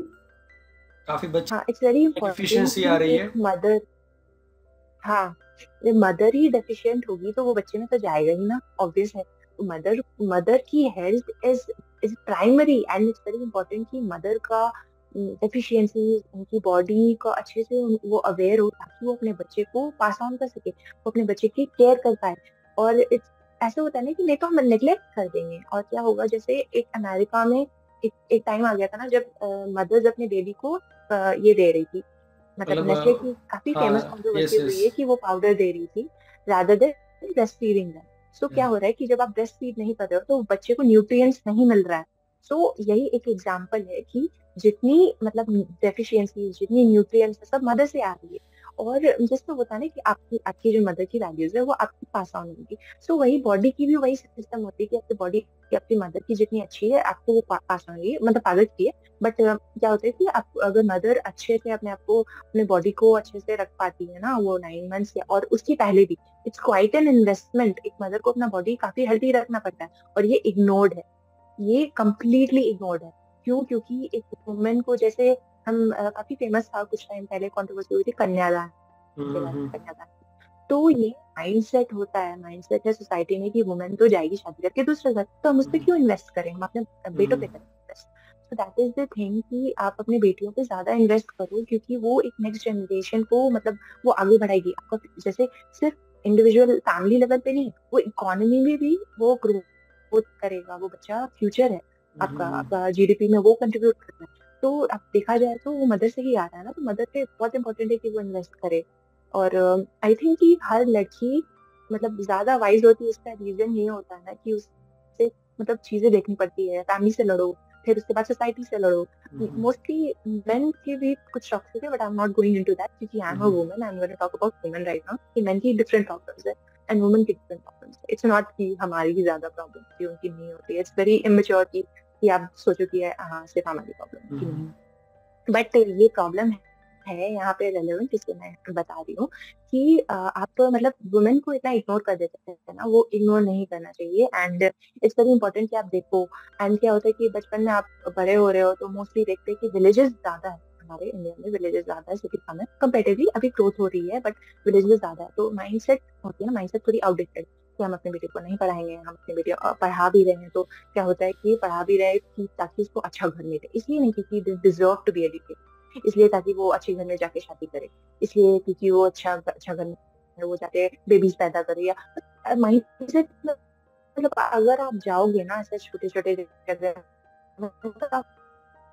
काफ़ी बच्चे हाँ, इट्स वेरी इम्पोर्टेंट डिफिशियंसी आ कि रही है। एक मदर, हाँ, जब मदर ही डेफिशिएंट होगी तो वो बच्चे में तो जाएगा ही ना, ऑब्वियस है, तो मदर मदर की health is is primary, and it's very important कि मदर का डेफिशिएंसीज उनकी बॉडी को अच्छे से वो अवेयर हो, ताकि वो अपने बच्चे को पास ऑन कर सके, वो अपने बच्चे की केयर कर पाए। और इट्स ऐसा होता है ना कि नहीं तो हम नेग्लेक्ट कर देंगे, और क्या होगा, जैसे एक अमेरिका में एक टाइम आ गया था ना, जब मदर्स अपने बेबी को ये दे रही थी, मतलब मतलब नेस्ले की काफी फेमस हाँ, कंट्रोवर्सी यस यस, हुई है कि वो पाउडर दे रही थी rather than breastfeeding them. So क्या हो रहा है कि जब आप ब्रेस्ट फीड नहीं कर रहे हो तो बच्चे को न्यूट्रिएंट्स नहीं मिल रहा है। सो यही एक एग्जांपल है कि जितनी मतलब डेफिशिएंसी, जितनी न्यूट्रिएंट्स सब मदर से आ रही है। और जिससे होता है ना कि आपकी आपकी जो मदर की वैल्यूज है वो आपकी पास ऑन होगी। सो वही बॉडी की भी वही सिस्टम होती है कि आपकी बॉडी की आपकी मदर की जितनी अच्छी है आपको वो पास ऑन होगी, मतलब पागल की है। बट क्या होता है कि आप अगर मदर अच्छे से अपने आप को, अपने बॉडी को अच्छे से रख पाती है ना, वो 9 मंथ्स या और उसकी पहले भी, इट्स क्वाइट एन इन्वेस्टमेंट। एक मदर को अपना बॉडी काफी हेल्थी रखना पड़ता है, और ये इग्नोर्ड है, ये कम्प्लीटली इग्नोर्ड है। क्यों? क्योंकि एक वुमेन को, जैसे हम काफी फेमस था कुछ टाइम पहले, कंट्रोवर्सी हुई थी कन्यादान के बारे में, हम्म। कन्यादान। तो ये माइंडसेट होता है, माइंडसेट है सोसाइटी में कि वुमेन तो जाएगी शादी करके दूसरे घर, तो हम उस पर हम्म। क्यों इन्वेस्ट करें, हम अपने बेटों हम्म। पे करें invest. So that is the thing कि आप अपने बेटियों पे ज्यादा इन्वेस्ट करो, क्योंकि वो एक नेक्स्ट जनरेशन को, मतलब वो आगे बढ़ाएगी आपका। जैसे सिर्फ इंडिविजुअल फैमिली लेवल पे नहीं, वो इकोनॉमी में भी वो ग्रोथ करेगा, वो बच्चा फ्यूचर है आपका, हम्म। आपका जीडीपी में वो कंट्रीब्यूट करता है। तो आप देखा जाए तो वो मदर से ही आ रहा है ना, तो मदर पे बहुत इंपॉर्टेंट है कि वो इन्वेस्ट करे। और आई थिंक कि हर लड़की मतलब ज्यादा वाइज होती है, इसका रीजन ये होता है ना कि उससे मतलब चीजें देखनी पड़ती है, फैमिली से लड़ो, फिर उसके बाद सोसाइटी से लड़ो। हम्म। मोस्टली मेन के भी कुछ टॉक्सिक है, but I am not going into that, क्योंकि I am a hmm. Woman, I am going to talk about women right now, कि मेन की डिफरेंट प्रॉब्लम्स है एंड वुमेन की डिफरेंट प्रॉब्लम्स है। इट्स नॉट कि हमारी ही ज्यादा प्रॉब्लम थी, उनकी नहीं होती है। इट्स वेरी इमेच्योर कि आप सोचो कि हाँ सिर्फ हमारी प्रॉब्लम की हम्म। नहीं, बट ये प्रॉब्लम है यहाँ पे रेलेवेंट, इसलिए मैं बता रही हूँ कि आप मतलब वुमेन को इतना इग्नोर कर देते हैं ना, वो इग्नोर नहीं करना चाहिए। एंड इट्स वेरी इंपॉर्टेंट कि आप देखो। एंड क्या होता है कि बचपन में आप बड़े हो रहे हो तो मोस्टली देखते हैं कि विलेजेस ज्यादा है, हमारे इंडिया में विलेजेस ज्यादा है, सिटी कम है कंपेरेटिवली, अभी ग्रोथ हो रही है बट विलेजेस ज्यादा है। तो माइंडसेट होती है ना, माइंडसेट थोड़ी आउटडेटेड कि हम अपने बेटे को नहीं पढ़ाएंगे, हम अपने बेटे पढ़ा भी रहे हैं तो क्या होता है कि पढ़ा भी रहे कि ताकि उसको अच्छा घर मिले, इसलिए नहीं क्योंकि डिजर्व टू बी एजुकेटेड, इसलिए ताकि वो अच्छे घर में जाके शादी करे, इसलिए क्योंकि वो अच्छा घर में वो जाके बेबीज पैदा करे। या माइंडसेट मतलब अगर आप जाओगे ना ऐसे छोटे छोटे जगह में, तो आप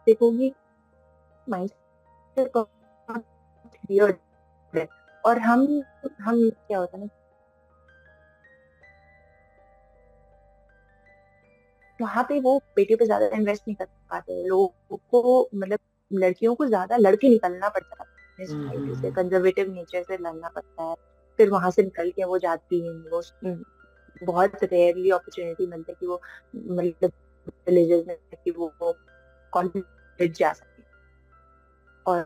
देखोगे माइंडसेट क्लियर है। और हम क्या होता है ना, वहां पे वो बेटियों पे ज्यादा इन्वेस्ट नहीं कर पाते, लोगों को मतलब लड़कियों को ज्यादा लड़के निकलना पड़ता है, सोसाइटी से हम्म। कंजर्वेटिव नेचर से लड़ना पड़ता है। फिर वहां से निकल के वो जाती हैं, वो बहुत रेयरली अपॉर्चुनिटी मिलती है कि वो मतलब विलेजेस में कि वो कॉलेज जा सके, और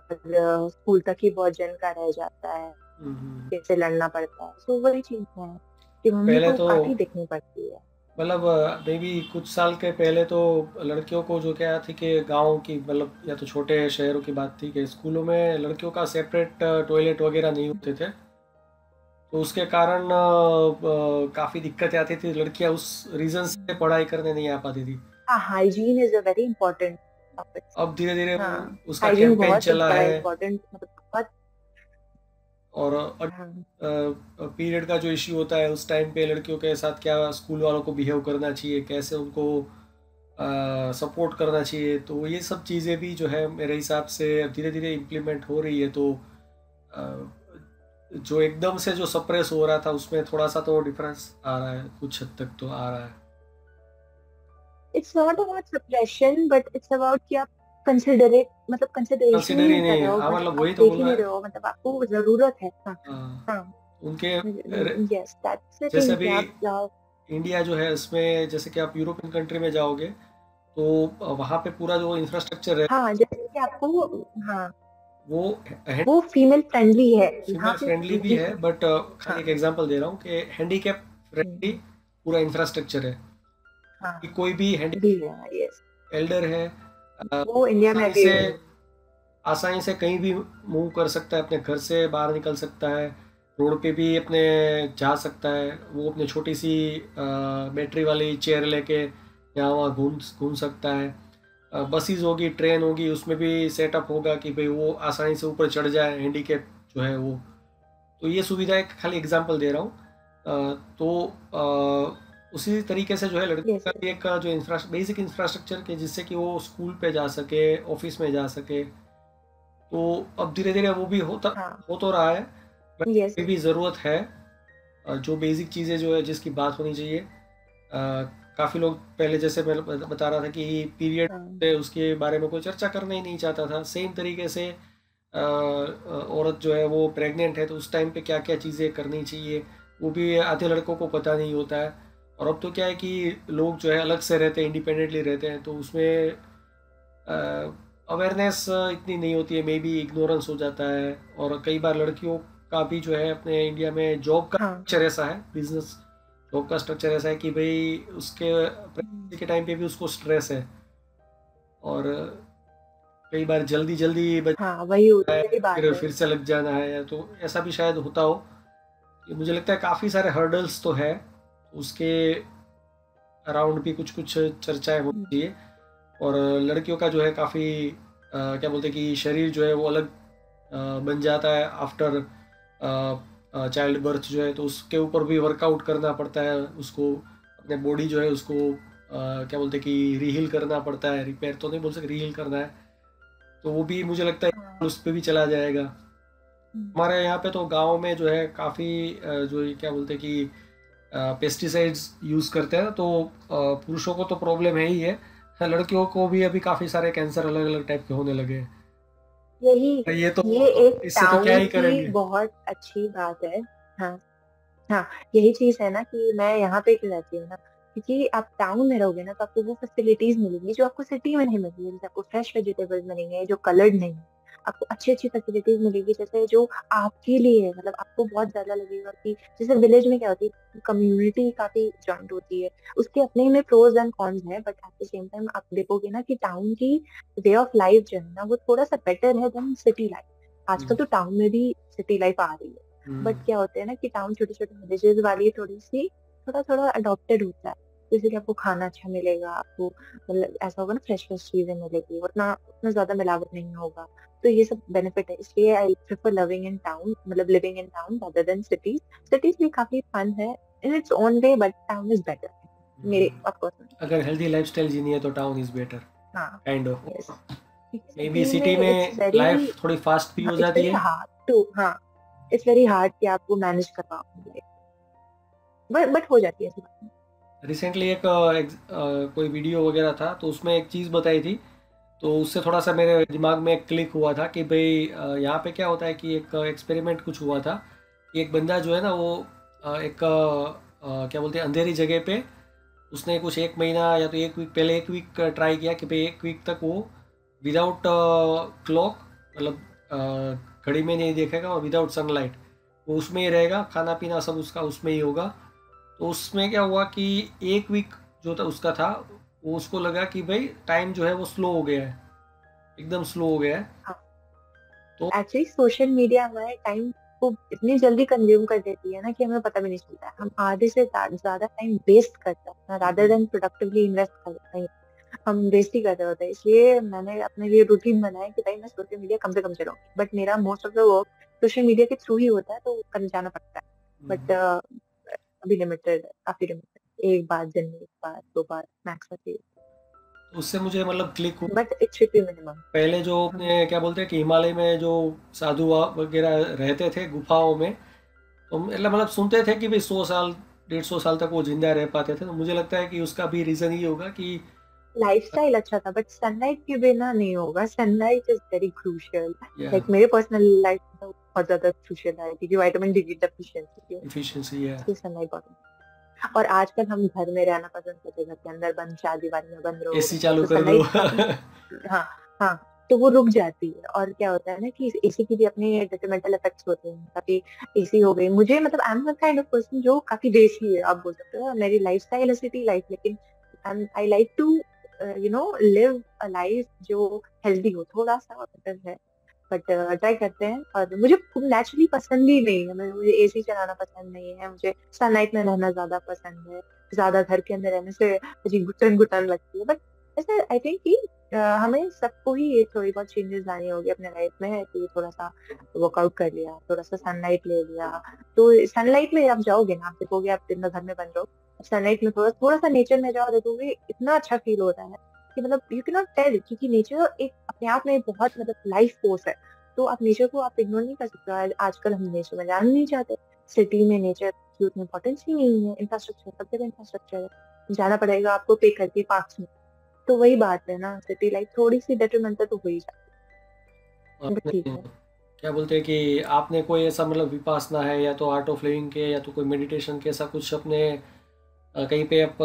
स्कूल तक ही बहुत जन का रह जाता है, हम्म। कैसे लड़ना पड़ता है। सो वही चीज है कि मम्मी पहले को तो काफी देखनी पड़ती है। मतलब मे बी कुछ साल के पहले तो लड़कियों को जो क्या थी कि गांव की मतलब या तो छोटे शहरों की बात थी कि स्कूलों में लड़कियों का सेपरेट टॉयलेट वगैरह नहीं होते थे, तो उसके कारण काफ़ी दिक्कतें आती थी, लड़कियां उस रीज़न से पढ़ाई करने नहीं आ पाती थी। हाँ, hygiene is a very important topic. अब धीरे धीरे वो हाँ, उसका हाइजीन कैंपेन बहुत चला बड़ा है, इम्पोर्टेंट, मतलब बहुत। और हाँ, पीरियड का जो इश्यू होता है उस टाइम पे लड़कियों के साथ क्या स्कूल वालों को बिहेव करना चाहिए, कैसे उनको सपोर्ट करना चाहिए, तो ये सब चीज़ें भी जो है मेरे हिसाब से धीरे धीरे इम्प्लीमेंट हो रही है। तो अ, जो एकदम से जो सप्रेस हो रहा था उसमें थोड़ा सा तो डिफरेंस आ रहा है, कुछ हद तक तो आ रहा है। It's not about suppression, but it's about कि आप कंसिडरेट, मतलब कंसिडरेशन ही कंसिडर ही नहीं कर नहीं, रहे हो, हाँ बस मतलब आप वही तो देख ही बोला नहीं है। रहे हो, मतलब आपको जरूरत है। हाँ, हाँ, हाँ, उनके यस दैट्स द जैसे थिंग भी कि आप जाओ। इंडिया जो है उसमें जैसे कि आप यूरोपियन कंट्री में जाओगे तो वहाँ पे पूरा जो इंफ्रास्ट्रक्चर है हाँ, जैसे कि आपको, हाँ, वो वो फीमेल फ्रेंडली है यहाँ फीमेल पे फ्रेंडली भी है, बट खाली एक हाँ, एग्जांपल दे रहा हूँ कि हैंडीकैप फ्रेंडली हम्म, पूरा इंफ्रास्ट्रक्चर है, हाँ, कि कोई भी हैंडी भी है, यस, एल्डर है वो इंडिया में आसानी अभी से आसानी से कहीं भी मूव कर सकता है, अपने घर से बाहर निकल सकता है, रोड पे भी अपने जा सकता है, वो अपनी छोटी सी बैटरी वाली चेयर लेके यहाँ वहाँ घूम घूम सकता है। बसेस होगी, ट्रेन होगी, उसमें भी सेटअप होगा कि भाई वो आसानी से ऊपर चढ़ जाए, हैंडीकैप जो है वो। तो ये सुविधा एक खाली एग्जांपल दे रहा हूँ। उसी तरीके से जो है लड़कियों यस का भी एक जो बेसिक इंफ्रास्ट्रक्चर के जिससे कि वो स्कूल पे जा सके, ऑफिस में जा सके, तो अब धीरे धीरे वो भी हाँ हो तो रहा है, बट यस अभी भी ज़रूरत है। जो बेसिक चीज़ें जो है जिसकी बात होनी चाहिए। काफ़ी लोग पहले, जैसे मैं बता रहा था कि पीरियड हाँ है उसके बारे में कोई चर्चा करना ही नहीं चाहता था, सेम तरीके से औरत जो है वो प्रेग्नेंट है तो उस टाइम पे क्या क्या चीज़ें करनी चाहिए वो भी आधे लड़कों को पता नहीं होता है। और अब तो क्या है कि लोग जो है अलग से रहते हैं, इंडिपेंडेंटली रहते हैं, तो उसमें अवेयरनेस इतनी नहीं होती है, मे बी इग्नोरेंस हो जाता है। और कई बार लड़कियों का भी जो है अपने इंडिया में जॉब का हाँ स्ट्रक्चर ऐसा है, बिजनेस जॉब का स्ट्रक्चर ऐसा है कि भाई उसके हम्म, प्रेगनेंसी के टाइम पे भी उसको स्ट्रेस है, और कई बार जल्दी जल्दी हाँ है, वही बात फिर है। फिर से लग जाना है, तो ऐसा भी शायद होता हो। ये मुझे लगता है काफ़ी सारे हर्डल्स तो है, उसके अराउंड भी कुछ कुछ चर्चाएं होनी हम्म, चाहिए। और लड़कियों का जो है काफ़ी क्या बोलते हैं कि शरीर जो है वो अलग बन जाता है आफ्टर चाइल्ड बर्थ जो है, तो उसके ऊपर भी वर्कआउट करना पड़ता है उसको, अपने बॉडी जो है उसको क्या बोलते हैं कि रीहील करना पड़ता है, रिपेयर तो नहीं बोल सकते, रीहील करना है। तो वो भी मुझे लगता है हाँ उस पर भी चला जाएगा। हम्म, हमारे यहाँ पे तो गांव में जो है काफ़ी जो ये क्या बोलते हैं कि पेस्टिसाइड्स यूज़ करते हैं, तो पुरुषों को तो प्रॉब्लम है ही है, लड़कियों को भी अभी काफ़ी सारे कैंसर अलग अलग टाइप के होने लगे हैं। यही ये तो ये एक इससे तो क्या टाउन ही की करेंगे। बहुत अच्छी बात है। हाँ हाँ, यही चीज है ना कि मैं यहाँ पे क्यों रहती हूँ ना, क्योंकि आप टाउन में रहोगे ना तो आपको वो फैसिलिटीज मिलेंगी जो आपको सिटी में नहीं मिलेगी। जैसे आपको फ्रेश वेजिटेबल्स मिलेंगे जो कलर्ड नहीं है, आपको अच्छी अच्छी फैसिलिटीज मिलेगी जैसे जो आपके लिए है। मतलब आपको बहुत ज्यादा लगेगा कि जैसे विलेज में क्या होती है, कम्युनिटी काफी जॉइंट होती है, उसके अपने में प्रोज एंड कॉन्स है, but at the same time आप देखोगे ना कि टाउन की वे ऑफ लाइफ जो है ना वो थोड़ा सा बेटर है देन सिटी लाइफ। आजकल हम्म, तो टाउन में भी सिटी लाइफ आ रही है, हम्म, बट क्या होता है ना कि टाउन छोटे छोटे विलेजेस वाली थोड़ी सी थोड़ा थोड़ा अडॉप्टेड होता है। जैसे कि आपको खाना अच्छा मिलेगा, आपको मतलब ऐसा होगा ना फ्रेश फ्रेश चीजें मिलेगी, उतना उतना ज्यादा मिलावट नहीं होगा। तो ये सब बेनिफिट है, इसलिए I prefer loving in town, मतलब living in town rather than cities. Cities भी काफी फन है in its own way, but town is better मेरे हम्म। ऑफकोर्स। अगर हेल्दी लाइफस्टाइल जीनी है तो टाउन इज बेटर, हाँ kind of. Yes, maybe city city में इट्स में वेरी, लाइफ थोड़ी फास्ट भी हो इट्स जाती वेरी है। हार्ड टू, हाँ इट्स वेरी हार्ड कि आपको मैनेज कर पाओ, बट हो जाती है ऐसी बात रिसेंटली एक कोई वीडियो वगैरह था तो उसमें एक चीज़ बताई थी, तो उससे थोड़ा सा मेरे दिमाग में क्लिक हुआ था कि भाई यहाँ पे क्या होता है कि एक एक्सपेरिमेंट कुछ हुआ था कि एक बंदा जो है ना वो एक क्या बोलते हैं अंधेरी जगह पे उसने कुछ एक महीना या तो एक वीक, पहले एक वीक ट्राई किया कि भाई एक वीक तक वो विदाउट क्लॉक, मतलब घड़ी में नहीं देखेगा, और विदाउट सनलाइट वो उसमें ही रहेगा, खाना पीना सब उसका उसमें ही होगा। तो उसमें क्या हुआ कि एक वीक जो था उसका था, वो उसको लगा कि भाई टाइम जो है वो स्लो हो गया है, एकदम स्लो हो गया है। है। तो एक्चुअली सोशल मीडिया हमारे टाइम को इतनी जल्दी कंज्यूम कर देती है ना कि हमें पता भी नहीं चलता है। हम आधे से ज्यादा टाइम वेस्ट करते हैं रादर देन प्रोडक्टिवली इन्वेस्ट करते हैं, हम वेस्ट ही कर रहे होते हैं। इसलिए मैंने अपने लिए रूटीन बनाया कि भाई मैं सोशल मीडिया कम से कम चलाऊंगी, बट मेरा most of the work social media के थ्रू ही होता है तो कर जाना पड़ता है। बट अभी लिमिटेड, काफी लिमिटेड, एक बार दिन में, एक बार दो बार मैक्स, उससे मुझे मतलब क्लिक हुआ। But it should be minimum. पहले जो अपने क्या बोलते हैं कि हिमालय में जो साधु वगैरह रहते थे गुफाओं में, तो मतलब सुनते थे कि भाई 100 साल 150 साल तक वो जिंदा रह पाते थे, तो मुझे लगता है कि उसका भी रीजन ये होगा कि लाइफस्टाइल अच्छा था, बट सनलाइट के बिना नहीं होगा। सनलाइट इज वेरी क्रूशियल, या लाइक मेरे पर्सनल लाइफ में तो बहुत ज्यादा क्रूशियल है क्योंकि विटामिन डी की डेफिशिएंसी की वजह इफिशिएंसी है। से सनलाइट बहुत। और आजकल हम घर में रहना पसंद करते हैं, घर के अंदर बंद, चार दीवारी में बंद रहो, एसी चालू तो कर दो। सनलाइट काफी, हाँ हाँ, तो वो रुक जाती है। और क्या होता है ना कि एसी की भी अपने डिट्रीमेंटल इफेक्ट्स होते हैं काफी। एसी हो गई, मुझे मतलब आई am the kind of person जो काफी देसी है, आप बोल सकते हो मेरी लाइफस्टाइल है सिटी लाइफ, लेकिन I like to live a life जो हेल्दी हो, थोड़ा सा बेटर है। बट ट्राई करते हैं। और मुझे नेचुरली पसंद ही नहीं है, मुझे एसी चलाना पसंद नहीं है, मुझे सनलाइट में रहना ज्यादा पसंद है। ज्यादा घर के अंदर रहने से अजीब घुटन घुटन लगती है, बट ऐसा आई थिंक कि हमें सबको ही ये थोड़ी बहुत चेंजेस लानी होगी अपने लाइफ में, कि थोड़ा सा वर्कआउट कर लिया, थोड़ा सा सनलाइट ले लिया। तो सनलाइट में आप जाओगे ना, आप देखोगे आप दिन भर घर में बन रहो, सनलाइट में थोड़ा थोड़ा सा नेचर में जाओ, देखोगे इतना अच्छा फील होता है कि मतलब यू कैन नॉट टेल, क्योंकि नेचर एक अपने आप में बहुत मतलब लाइफ फोर्स है। तो आप नेचर को आप इग्नोर नहीं कर सकते। आजकल हम नेचर में जाना नहीं चाहते। सिटी में नेचर की उतनी इंपॉर्टेंस ही नहीं है, इंफ्रास्ट्रक्चर सब जगह इंफ्रास्ट्रक्चर है, जाना पड़ेगा आपको पे करके पार्क्स में। तो वही बात है ना, सिटी लाइफ थोड़ी सी डेट्रीमेंटल तो हो ही जाती है, बट आपने ठीक है। क्या बोलते हैं कि आपने कोई ऐसा मतलब विपासना है या तो आर्ट ऑफ लिविंग के या तो कोई मेडिटेशन के ऐसा कुछ अपने कहीं पे आप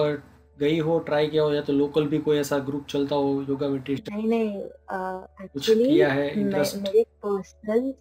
गई हो, ट्राई किया हो, या तो लोकल भी कोई ऐसा ग्रुप चलता हो योगा मेडिटेशन, नहीं नहीं, कुछ एक्चुअली किया है मैं इंटरेस्ट? मेरे पर्सनल,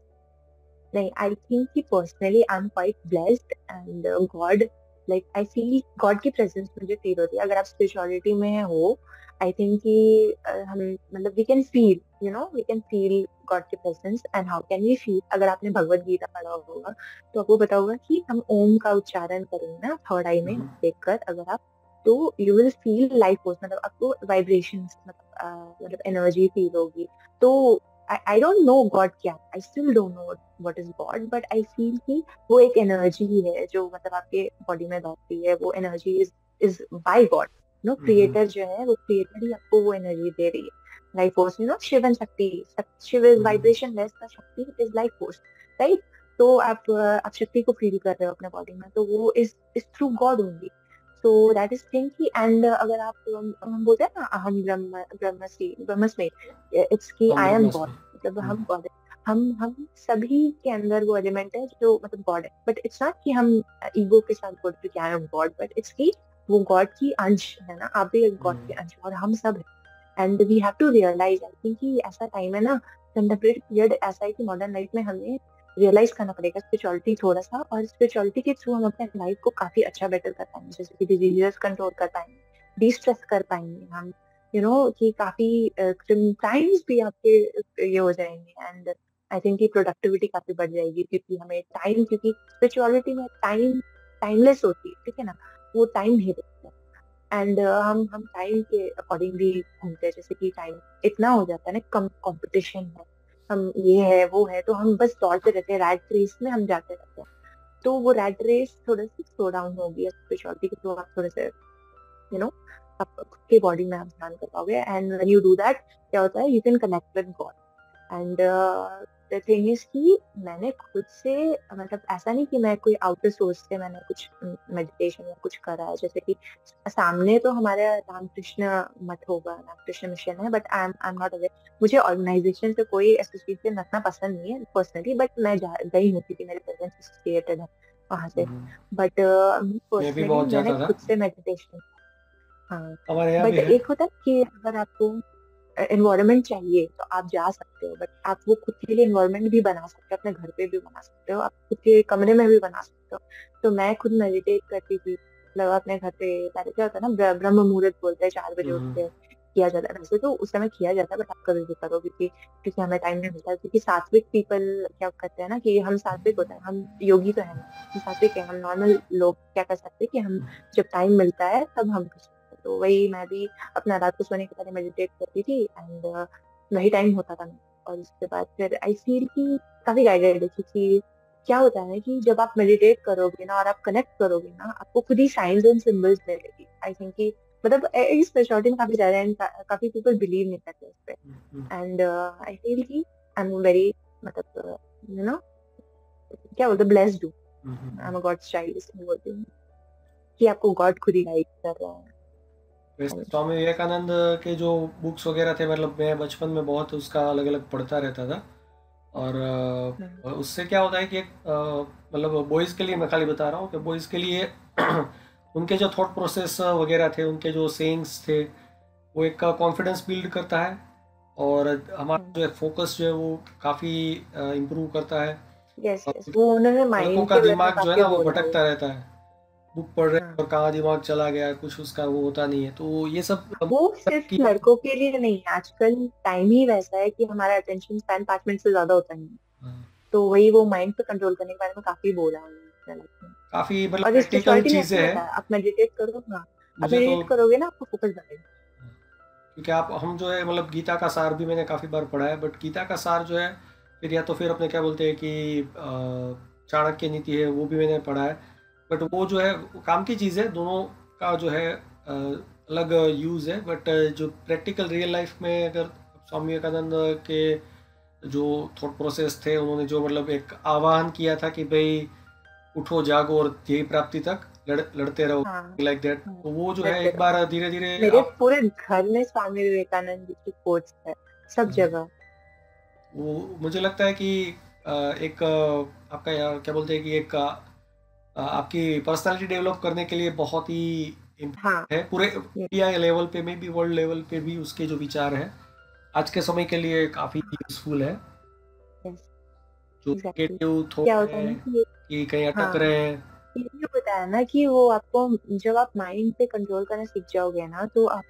नहीं, आई थिंक कि personally I am quite blessed and God, like I feel God की प्रेजेंस मुझे फील होती है अगर आप स्पिरिचुअलिटी में हो। आई थिंक कि हम मतलब we can feel, we can feel God की प्रेजेंस। And how can we feel, अगर आपने भगवत गीता पढ़ा होगा तो आपको पता होगा कि हम ओम का उच्चारण करेंगे ना थर्ड आई में देखकर, अगर आप, तो you will feel life force, मतलब आपको वाइब्रेशंस, मतलब एनर्जी फील होगी। तो I don't know God क्या है, I still don't know what is God, but I feel कि वो एक एनर्जी है जो मतलब आपके बॉडी में बैठती है। वो energy is by God, creator जो है वो क्रिएटर ही आपको वो एनर्जी दे रही है, लाइफ फोर्स। शिव एंड शक्ति, शिव इज वाइब्रेशन लेस, का शक्ति इज लाइफ फोर्स, राइट? तो आप शक्ति को फील कर रहे हो अपने बॉडी में, तो वो is through God only. So that is thing की। एंड अगर आप हम बोलते हैं ना अहम ब्रह्मस्मि, इट्स की हम आई एम गॉड, ब्रह्मास्मि। मतलब हम गॉड है। हम सभी के अंदर वो एलिमेंट है जो मतलब गॉड है, बट इट्स नॉट कि हम ईगो के साथ बोलते कि I am God, but it's की वो गॉड की अंश है ना, आप भी एक गॉड के अंश हो, और हम सब है। And we have to realise, I think कि ऐसा टाइम है ना, कंटेम्प्रेरी पीरियड ऐसा है कि मॉडर्न लाइफ में हमें रियलाइज करना पड़ेगा स्पिरिचुअलिटी थोड़ा सा, और स्पिरिचुअलिटी के थ्रू हम अपने लाइफ को काफी अच्छा बेटर कर पाएंगे, जैसे कि डिजीजेस कंट्रोल कर पाएंगे, डी स्ट्रेस कर पाएंगे हम, कि काफी क्राइम्स भी आपके ये हो जाएंगे। एंड आई थिंक कि प्रोडक्टिविटी काफी बढ़ जाएगी, क्योंकि हमें टाइम, क्योंकि स्पिरिचुअलिटी में टाइम टाइमलेस होती है, ठीक है ना, वो टाइम नहीं देखते। एंड हम टाइम के अकॉर्डिंगली घूमते हैं, जैसे कि टाइम इतना हो जाता है ना, कम कंपटीशन है, हम ये है वो है, तो हम बस दौड़ते रहते हैं, रैट रेस में हम जाते रहते हैं। तो वो रैट रेस थोड़ा सी स्लो डाउन होगी स्पिरिचुअलिटी के थ्रू, आप थोड़े से यू नो आप खुद के बॉडी में आप ध्यान कर पाओगे। And when you do that, क्या होता है, you can connect with God. And the thing is कि मैंने खुद से, मतलब ऐसा नहीं कि मैं कोई आउटर सोर्स से मैंने कुछ मेडिटेशन या कुछ करा है, जैसे कि सामने तो हमारे रामकृष्ण मठ होगा, रामकृष्ण मिशन है, but I am not aware, मुझे ऑर्गेनाइजेशन से कोई एसोसिएशन रखना पसंद नहीं है पर्सनली, बट मैं गई हूँ क्योंकि मेरे पेरेंट्स एसोसिएटेड है वहां से। बट मैं भी पर्सनली बहुत मैंने जाता था, खुद से मेडिटेशन, हाँ, हमारे यहाँ भी बट है। एक होता है कि अगर आपको एनवायरनमेंट चाहिए तो आप जा सकते हो, बट आप वो खुद के लिए एनवायरनमेंट भी बना सकते हो, अपने घर पे भी बना सकते हो, आप खुद के कमरे में भी बना सकते हो। तो मैं खुद मेडिटेट करती थी, मतलब अपने घर पे। पहले क्या होता है ना, ब्रह्म मुहूर्त बोलते हैं, 4 बजे उठ हम्म। के किया जाता है, वैसे तो उस समय किया जाता है, बट आप कभी भी करो, क्योंकि हमें टाइम नहीं मिलता, क्योंकि सात्विक पीपल क्या करते हैं ना, कि हम सात्विक होता है, हम योगी तो है नहीं, हम सात्विक है, हम नॉर्मल लोग क्या कर सकते हैं कि हम जब टाइम मिलता है तब हम कर सकते हैं। तो वही मैं भी अपना रात को सोने के पहले मेडिटेट करती थी, एंड वही टाइम होता था मेरा। और उसके बाद फिर आई फील कि काफी गाइडेड है, क्योंकि क्या होता है ना कि जब आप मेडिटेट करोगे ना और आप कनेक्ट करोगे ना, आपको खुद ही साइंस एंड सिंबल्स मिलेगी। आई थिंक कि मतलब इस स्पिरिचुअलिटी में काफी ज्यादा काफी पीपल बिलीव नहीं करते इस पे। एंड आई फील कि आई एम वेरी, मतलब क्या बोलते, ब्लेस्ड हूँ, I am a God's child, इसलिए बोलती हूँ कि आपको गॉड खुद ही गाइड कर रहे हैं। वैसे हमेशा। स्वामी विवेकानंद के जो बुक्स वगैरह थे, मतलब मैं बचपन में बहुत उसका अलग अलग पढ़ता रहता था। और हम्म, उससे क्या होता है कि मतलब बॉयज़ के लिए मैं खाली बता रहा हूँ कि बॉयज़ के लिए उनके जो थॉट प्रोसेस वगैरह थे, उनके जो सेइंग्स थे, वो एक कॉन्फिडेंस बिल्ड करता है। और हमारा जो एक फोकस जो है वो काफ़ी इम्प्रूव करता है। यस और यस, वो उन्होंने लड़कों माइंड का के बारे में दिमाग जो है काफी ना वो बोला हुआ भटकता रहता है, बुक पढ़ रहे हैं है। और कहाँ दिमाग चला गया, कुछ उसका वो होता नहीं है। तो ये सब वो सिर्फ कि लड़कों के लिए नहीं है, आजकल टाइम ही वैसा है कि हमारा अटेंशन स्पैन 5 मिनट से ज्यादा होता नहीं है। तो वही वो माइंड पे कंट्रोल करने के बारे में काफी बोला है उन्होंने अपने लाइफ में। काफ़ी मतलब और प्रैक्टिकल स्पिरिचुअलिटी में चीज़ें ऐसे हैं। होता है, आप मेडिटेट करो, हाँ, आप मुझे तो मेडिटेट करोगे ना, आपको फोकस बढ़ेगा। क्योंकि आप हम जो है मतलब गीता का सार भी मैंने काफ़ी बार पढ़ा है, बट गीता का सार जो है फिर या तो फिर अपने क्या बोलते हैं कि चाणक्य नीति है, वो भी मैंने पढ़ा है। बट वो जो है वो काम की चीज़ है, दोनों का जो है अलग यूज़ है। बट जो प्रैक्टिकल रियल लाइफ में अगर स्वामी विवेकानंद के जो थॉट प्रोसेस थे, उन्होंने जो मतलब एक आह्वान किया था कि भाई उठो जागो और ध्येय प्राप्ति तक लड़ते रहो, हाँ लाइक दैट, हाँ, तो वो जो है करते एक रहो। बार धीरे धीरे मेरे आप पूरे घर में स्वामी विवेकानंद जी की कोट्स है, सब जगह। वो मुझे लगता है कि एक आपका क्या बोलते हैं कि एक आपकी पर्सनालिटी डेवलप करने के लिए बहुत ही हाँ important है, पूरे इंडिया लेवल पे में भी वर्ल्ड लेवल पे भी उसके जो विचार है आज के समय के लिए काफ़ी यूजफुल है। जो एग्जैक्टली। नेगेटिव क्या थॉट होता है है ना कि कि कहीं अटक हाँ, रहे हैं। ये होता है ना कि वो आपको, जब आप माइंड पे कंट्रोल करना सीख जाओगे ना, तो आप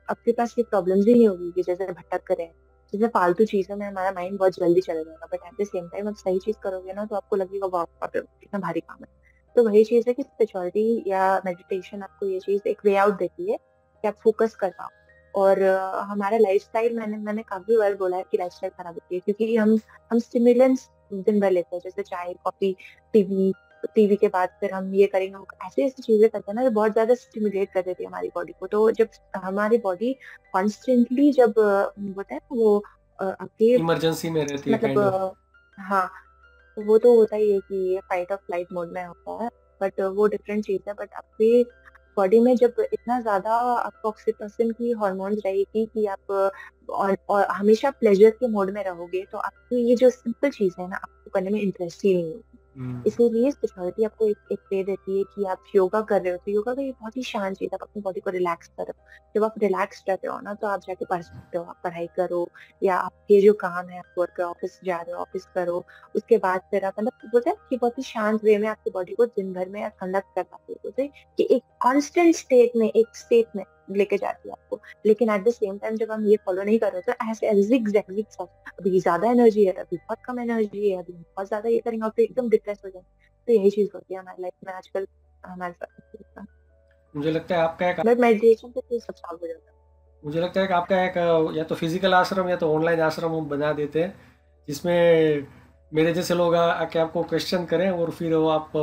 आपके पास ये प्रॉब्लम्स ही नहीं होगी कि जैसे भटक कर रहे हैं। जैसे फालतू चीजों में हमारा माइंड बहुत जल्दी चला जाएगा, but at the same time आप सही चीज करोगे ना, तो आपको लगेगा वाह बाप रे, कितना भारी काम है। तो वही चीज है कि स्पिरिचुअलिटी या मेडिटेशन आपको ये चीज एक वे आउट देती है कि आप फोकस कर पाओ। और हमारा लाइफस्टाइल, मैंने काफी बार बोला है कि लाइफस्टाइल खराब होती है, क्योंकि हम स्टिमुलेंट्स दिन भर लेते हैं, जैसे चाय कॉफी टीवी। टीवी के बाद फिर हम ये करेंगे, ऐसी ऐसी चीजें करते हैं ना, जो बहुत ज्यादा स्टिमुलेट कर देती है हमारी बॉडी को। तो जब हमारी बॉडी कॉन्स्टेंटली जब होता है ना वो आपके इमरजेंसी में रहती है मतलब काइंड ऑफ। हाँ, तो वो तो होता ही है कि ये फाइट और फ्लाइट मोड में होता है। बट वो डिफरेंट चीज है। बट आपकी बॉडी में जब इतना ज्यादा आपको ऑक्सीटोसिन की हार्मोन्स रहेगी कि आप और हमेशा प्लेजर के मोड में रहोगे, तो आपको ये जो सिंपल चीज है ना, आपको करने में इंटरेस्ट ही नहीं होगी। इसीलिए स्पिरिचुअलिटी आपको एक वे देती है कि आप योगा कर रहे हो, तो योगा का ये बहुत ही शांत चीज है, आप अपनी बॉडी को रिलैक्स कर रहे हो। जब आप रिलैक्स रहते हो ना, तो आप जाके पढ़ सकते हो, आप पढ़ाई करो, या आपके जो काम है, आप वर्क ऑफिस जा रहे हो, ऑफिस करो। उसके बाद फिर आप मतलब बोलते हैं कि बहुत ही शांत वे में आपकी बॉडी को दिन भर में कंडक्ट कर पाते हो, बोलते हैं कि एक कांस्टेंट स्टेट में, एक स्टेट में लेके जाती है आपको। लेकिन एट द सेम टाइम जब हम ये फॉलो नहीं कर रहे, तो ऐसे zigzag, अभी ज्यादा एनर्जी है, अभी बहुत कम एनर्जी है, अभी बहुत ज्यादा ये करेंगे और फिर एकदम डिप्रेस हो जाएंगे। तो यही चीज होती है हमारी लाइफ में आजकल हमारे साथ। मुझे लगता है आपका एक बट मेडिटेशन से तो सब सॉल्व हो जाता है। मुझे लगता है कि आपका एक या तो फिजिकल आश्रम या तो ऑनलाइन आश्रम हम बना देते हैं, जिसमें मेरे जैसे लोग आके आपको क्वेश्चन करें और फिर वो आप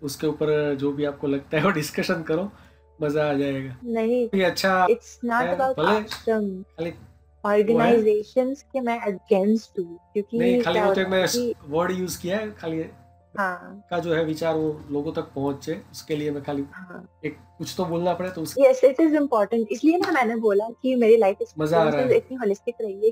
उसके ऊपर जो भी आपको लगता है वो डिस्कशन करो, मज़ा आ जाएगा। नहीं, ये अच्छा इट्स नॉट है, अबाउट भले आश्रम खाली वो है, ऑर्गेनाइजेशंस के मैं अगेंस्ट हूँ, नहीं क्योंकि खाली क्या वो तो एक होता है मैं कि वर्ड यूज़ किया है खाली, हाँ का जो है विचार वो लोगों तक पहुंचे उसके लिए मैं खाली हाँ, एक कुछ तो बोलना पड़े तो उस यस इट इज इम्पोर्टेंट। इसलिए ना मैंने बोला कि मेरी लाइफ मज़ा आ रहा एक्सपीरियंसेस है। इतनी होलिस्टिक रही है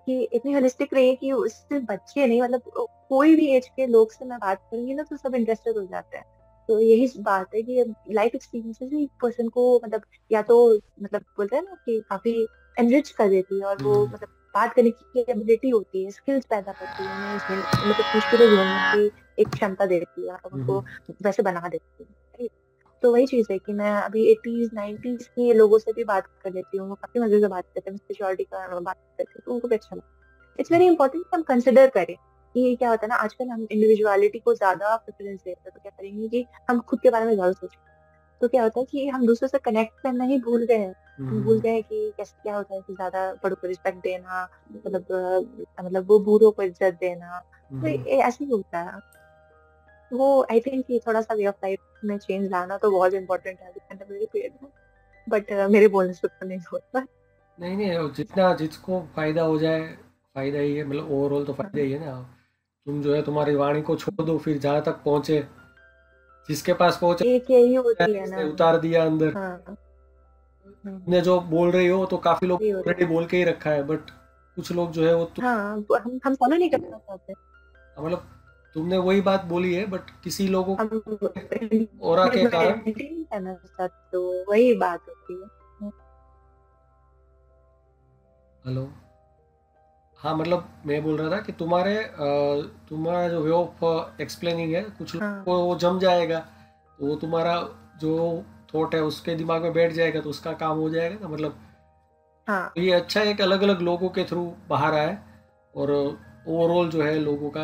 कि इतनी होलिस्टिक रही है कि उससे बच्चे नहीं, मतलब कोई भी एज के लोग से मैं बात करूंगी ना, तो सब इंटरेस्टेड हो जाते हैं। तो यही बात है कि लाइफ एक्सपीरियंसेस ही पर्सन को मतलब, या तो मतलब बोलते हैं ना कि काफी एनरिच कर देती है, और वो हम्म, मतलब बात करने की एबिलिटी होती है, स्किल्स पैदा करती है उन्हें, मतलब मुश्किलें झेलने की एक क्षमता देती है, मतलब हम्म, उनको वैसे बना देती है। तो वही चीज है कि मैं अभी 80s 90s के लोगों से भी बात कर लेती हूँ, वो काफी मजे से बात करते हैं, स्पिरिचुअलिटी का बात करते हैं, तो उनको भी अच्छा लगता है। इट्स वेरी इंपॉर्टेंट कि हम कंसिडर करें कि क्या होता है ना, आजकल हम इंडिविजुअलिटी को ज्यादा प्रेफरेंस देते हैं, तो क्या करेंगे कि हम खुद के बारे में ज्यादा सोचें। तो क्या होता है कि हम दूसरों से कनेक्ट करना ही भूल गए हैं। हम भूल हम्म, गए हैं कि कैसे क्या होता है कि ज्यादा बड़ों को रिस्पेक्ट देना, मतलब मतलब वो बूढ़ों को इज्जत देना, तो हम्म। ये ऐसे ही होता है। वो आई थिंक कि थोड़ा सा वे ऑफ लाइफ में चेंज लाना तो बहुत इंपॉर्टेंट है कंटेम्प्रेरी पीरियड में। बट मेरे बोलने से तो नहीं होता। नहीं नहीं, और जितना जिसको फायदा हो जाए, फायदा ही है, मतलब ओवरऑल तो फायदा हाँ, ही है ना। तुम जो है तुम्हारी वाणी को छोड़ दो, फिर जहाँ तक पहुंचे, जिसके पास पहुंचे एक यही होती है इसने ना। उतार दिया अंदर। हाँ तुमने जो बोल रही हो तो काफी लोग यही होती ऑलरेडी है। बोल के ही रखा है, बट कुछ लोग जो है वो हाँ, वो हम फॉलो नहीं करना चाहते। मतलब तुमने वही बात बोली है, बट किसी लोगों हम के ऑरा के कारण। implement ही नहीं करना चाहते, तो वही बात होती है। हेलो। हाँ मतलब मैं बोल रहा था कि तुम्हारा जो वे ऑफ एक्सप्लेनिंग है, कुछ लोगों हाँ को वो जम जाएगा, तो वो तुम्हारा जो थॉट है उसके दिमाग में बैठ जाएगा, तो उसका काम हो जाएगा ना, मतलब हाँ ये अच्छा है कि अलग अलग लोगों के थ्रू बाहर आए, और ओवरऑल जो है लोगों का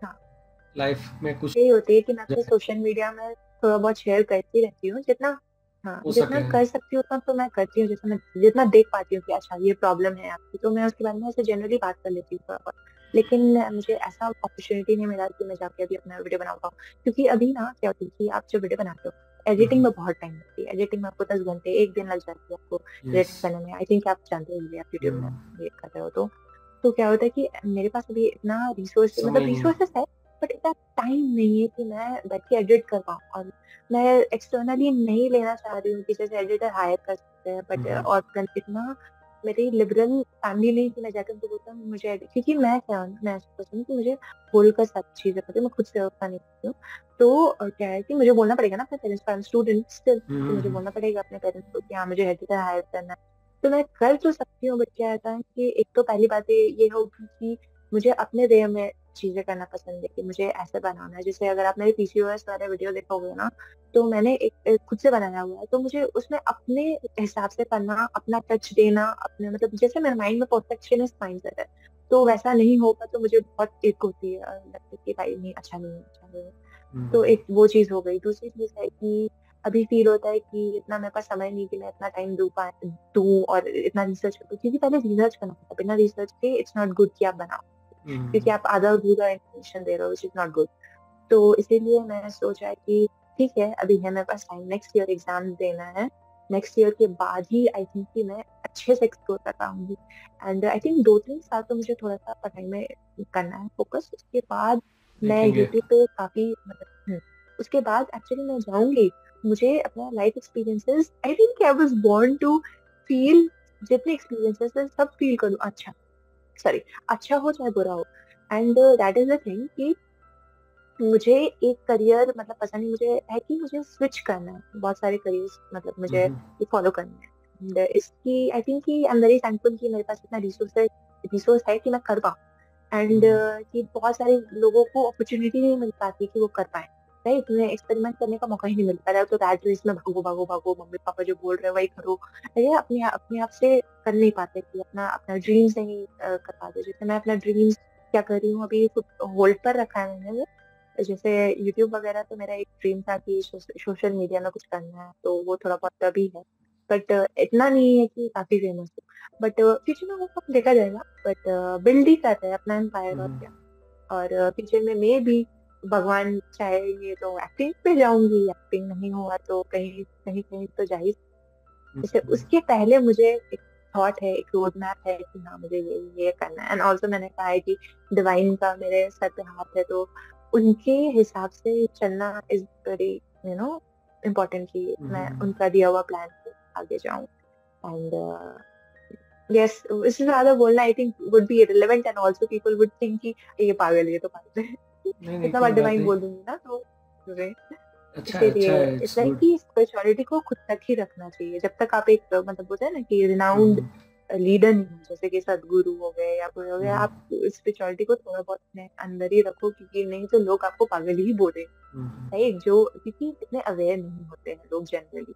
हाँ, लाइफ में कुछ यही होती है कि मैं तो जाए। सोशल मीडिया में थोड़ा बहुत शेयर करती रहती हूँ जितना हाँ, हो जितना सके। कर सकती हूँ उतना तो मैं करती हूँ, जैसे मैं जितना देख पाती हूँ कि अच्छा ये प्रॉब्लम है आपकी, तो मैं उसके बारे में ऐसे जनरली बात कर लेती हूँ थोड़ा बहुत। लेकिन मुझे ऐसा अपॉर्चुनिटी नहीं मिला कि मैं जाके अभी अपना वीडियो बना पाऊँ, क्योंकि अभी ना क्या होती है कि आप जब वीडियो बनाते हो एडिटिंग में बहुत टाइम लगती है। एडिटिंग में आपको 10 घंटे 1 दिन लग जाती है आपको यस। एडिट करने में। आई थिंक आप जानते होंगे, आप यूट्यूब में ये कर रहे हो तो क्या होता है कि मेरे पास अभी इतना रिसोर्स, मतलब समय नहीं है। रिसोर्सेस है, बट इतना टाइम नहीं है कि मैं बैठ के एडिट कर पाऊँ। और मैं एक्सटर्नली नहीं लेना चाह रही हूँ कि जैसे एडिटर हायर कर सकते हैं, बट और इतना मेरी लिबरल फैमिली नहीं कि मैं जाकर उनको बोलता हूँ मुझे क्योंकि मैं क्या हूँ, मैं ऐसा पर्सन हूँ कि मुझे बोलकर सब चीजें पता है, मैं खुद से उतना नहीं करती हूँ। तो क्या है कि मुझे बोलना पड़ेगा ना अपने पेरेंट्स को, आई एम स्टूडेंट स्टिल, तो मुझे बोलना पड़ेगा अपने पेरेंट्स को कि हाँ मुझे एडिटर हायर करना है। तो मैं कर तो सकती हूँ, बट क्या रहता है कि एक तो पहली बात ये होगी कि मुझे अपने वे में चीजें करना पसंद है, कि मुझे ऐसे बनाना है। जैसे अगर आप मेरे पीसीओएस वाले वीडियो देखोगे ना, तो मैंने एक खुद से बनाया हुआ है, तो मुझे उसमें अपने हिसाब से करना, अपना टच देना, अपने मतलब जैसे मेरे माइंड में परफेक्शनिस्ट माइंडसेट है, तो वैसा नहीं होगा तो मुझे बहुत एक होती है, लगता है कि भाई नहीं अच्छा नहीं है, अच्छा नहीं है। तो एक वो चीज हो गई। दूसरी चीज है कि अभी फील होता है कि इतना मेरे पास समय नहीं कि मैं इतना टाइम दूं और इतना रिसर्च करूं, क्योंकि पहले रिसर्च करना पड़ता है। बिना रिसर्च के इट्स नॉट गुड कि आप बनाओ, क्योंकि आप आधा अधूरा इन्फॉर्मेशन दे रहे हो, विच इज नॉट गुड। तो इसीलिए मैंने सोचा है कि ठीक है अभी है मेरे पास टाइम, नेक्स्ट ईयर एग्जाम देना है, नेक्स्ट ईयर के बाद ही आई थिंक कि मैं अच्छे से एक्सप्लोर कर पाऊंगी। एंड आई थिंक 2-3 साल तो मुझे थोड़ा सा पढ़ाई में करना है फोकस, उसके बाद मैं देखेंगे। यूट्यूब पे काफी मतलब उसके बाद एक्चुअली मैं जाऊंगी। मुझे अपना life experiences, I think I was born to feel, जितने एक्सपीरियंसेस है सब फील करूँ, अच्छा सॉरी, अच्छा हो चाहे बुरा हो। And that is the thing कि मुझे एक करियर मतलब पसंद नहीं, मुझे है कि मुझे स्विच करना है बहुत सारे करियर्स, मतलब मुझे ये फॉलो करना है। And इसकी आई थिंक कि आई एम वेरी थैंकफुल कि मेरे पास इतना रिसोर्स है कि मैं कर पाऊँ। एंड कि बहुत सारे लोगों को अपॉर्चुनिटी नहीं मिल पाती कि वो कर पाए, राइट, तुम्हें एक्सपेरिमेंट करने का मौका ही नहीं मिल पा रहा है, तो रैट रेस में भागो भागो भागो, मम्मी पापा जो बोल रहे हैं वही करो, ये अपने आप से कर नहीं पाते कि अपना अपना ड्रीम्स नहीं कर पाते। जैसे मैं अपना ड्रीम्स क्या कर रही हूँ अभी, होल्ड पर रखा है मैंने। जैसे यूट्यूब वगैरह तो मेरा एक ड्रीम था कि सोशल मीडिया में कुछ करना है, तो वो थोड़ा बहुत अभी है, बट इतना नहीं है कि काफी फेमस हो। बट फ्यूचर में वो सब देखा जाएगा, बट बिल्ड ही कर रहे हैं अपना एम्पायर, और क्या। और फ्यूचर में मे भी भगवान चाहेंगे तो एक्टिंग पे जाऊंगी, एक्टिंग नहीं हुआ तो कहीं कहीं कहीं तो जा ही। जैसे उसके पहले मुझे एक थॉट है, एक रोड मैप है कि हाँ मुझे ये करना है। एंड ऑल्सो मैंने कहा है कि डिवाइन का मेरे सर पे हाथ है, तो उनके हिसाब से चलना इज वेरी इम्पोर्टेंट, कि मैं उनका दिया हुआ प्लान पे आगे जाऊं। एंड यस, इससे ज्यादा बोलना I think would be irrelevant, and also people would think कि ये पागल है, ये तो पागल है। नहीं नहीं, इतना कोई बार बात डिवाइन नहीं। बोल दूंगी ना तो अच्छा इसीलिए है, इट्स इट्स लाइक गुड। कि स्पिरिचुअलिटी को खुद तक ही रखना चाहिए, जब तक आप एक मतलब बोलते हैं ना कि रिनाउंड लीडर नहीं हो, जैसे कि सदगुरु हो गए या कोई हो गया, आप स्पिरिचुअलिटी को थोड़ा बहुत अपने अंदर ही रखो, क्योंकि नहीं तो लोग आपको पागल ही बोले, राइट, जो क्योंकि इतने अवेयर नहीं होते हैं लोग जनरली।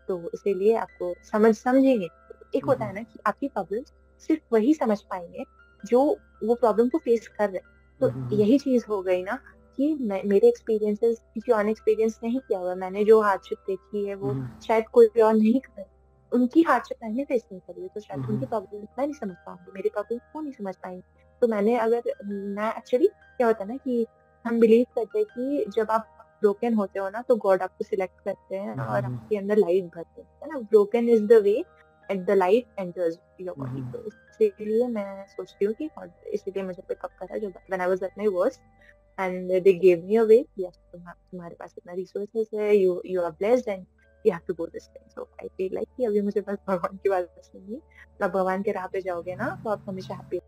तो इसीलिए आपको समझेंगे। एक होता है ना कि आपकी प्रॉब्लम सिर्फ वही समझ पाएंगे जो वो प्रॉब्लम को फेस कर रहे हैं। तो यही चीज हो गई ना कि मेरे एक्सपीरियंसेस किसी और ने एक्सपीरियंस नहीं किया हुआ, मैंने जो हार्डशिप देखी है वो शायद कोई और नहीं कर, उनकी हार्डशिप मैंने फेस नहीं करी है, तो शायद उनकी प्रॉब्लम मैं नहीं समझ पाऊंगी, मेरी प्रॉब्लम वो नहीं समझ पाएंगे। तो मैंने अगर मैं एक्चुअली क्या होता है ना कि हम बिलीव करते हैं कि जब आप ब्रोकन होते हो ना तो गॉड आपको सिलेक्ट करते हैं और आपके अंदर लाइट भरते हैं, है ना, broken is the way at the light enters your body. तो इसीलिए मैं सोचती हूँ कि God इसीलिए मुझे पिकअप करा जब when I was at my worst, and they gave me a way, yes तुम्हारे पास इतना रिसोर्सेस है, you are blessed and you have to go this thing. So I feel like कि अभी मुझे बस भगवान की बात सुननी है। आप भगवान के राह पे जाओगे ना तो आप हमेशा हैप्पी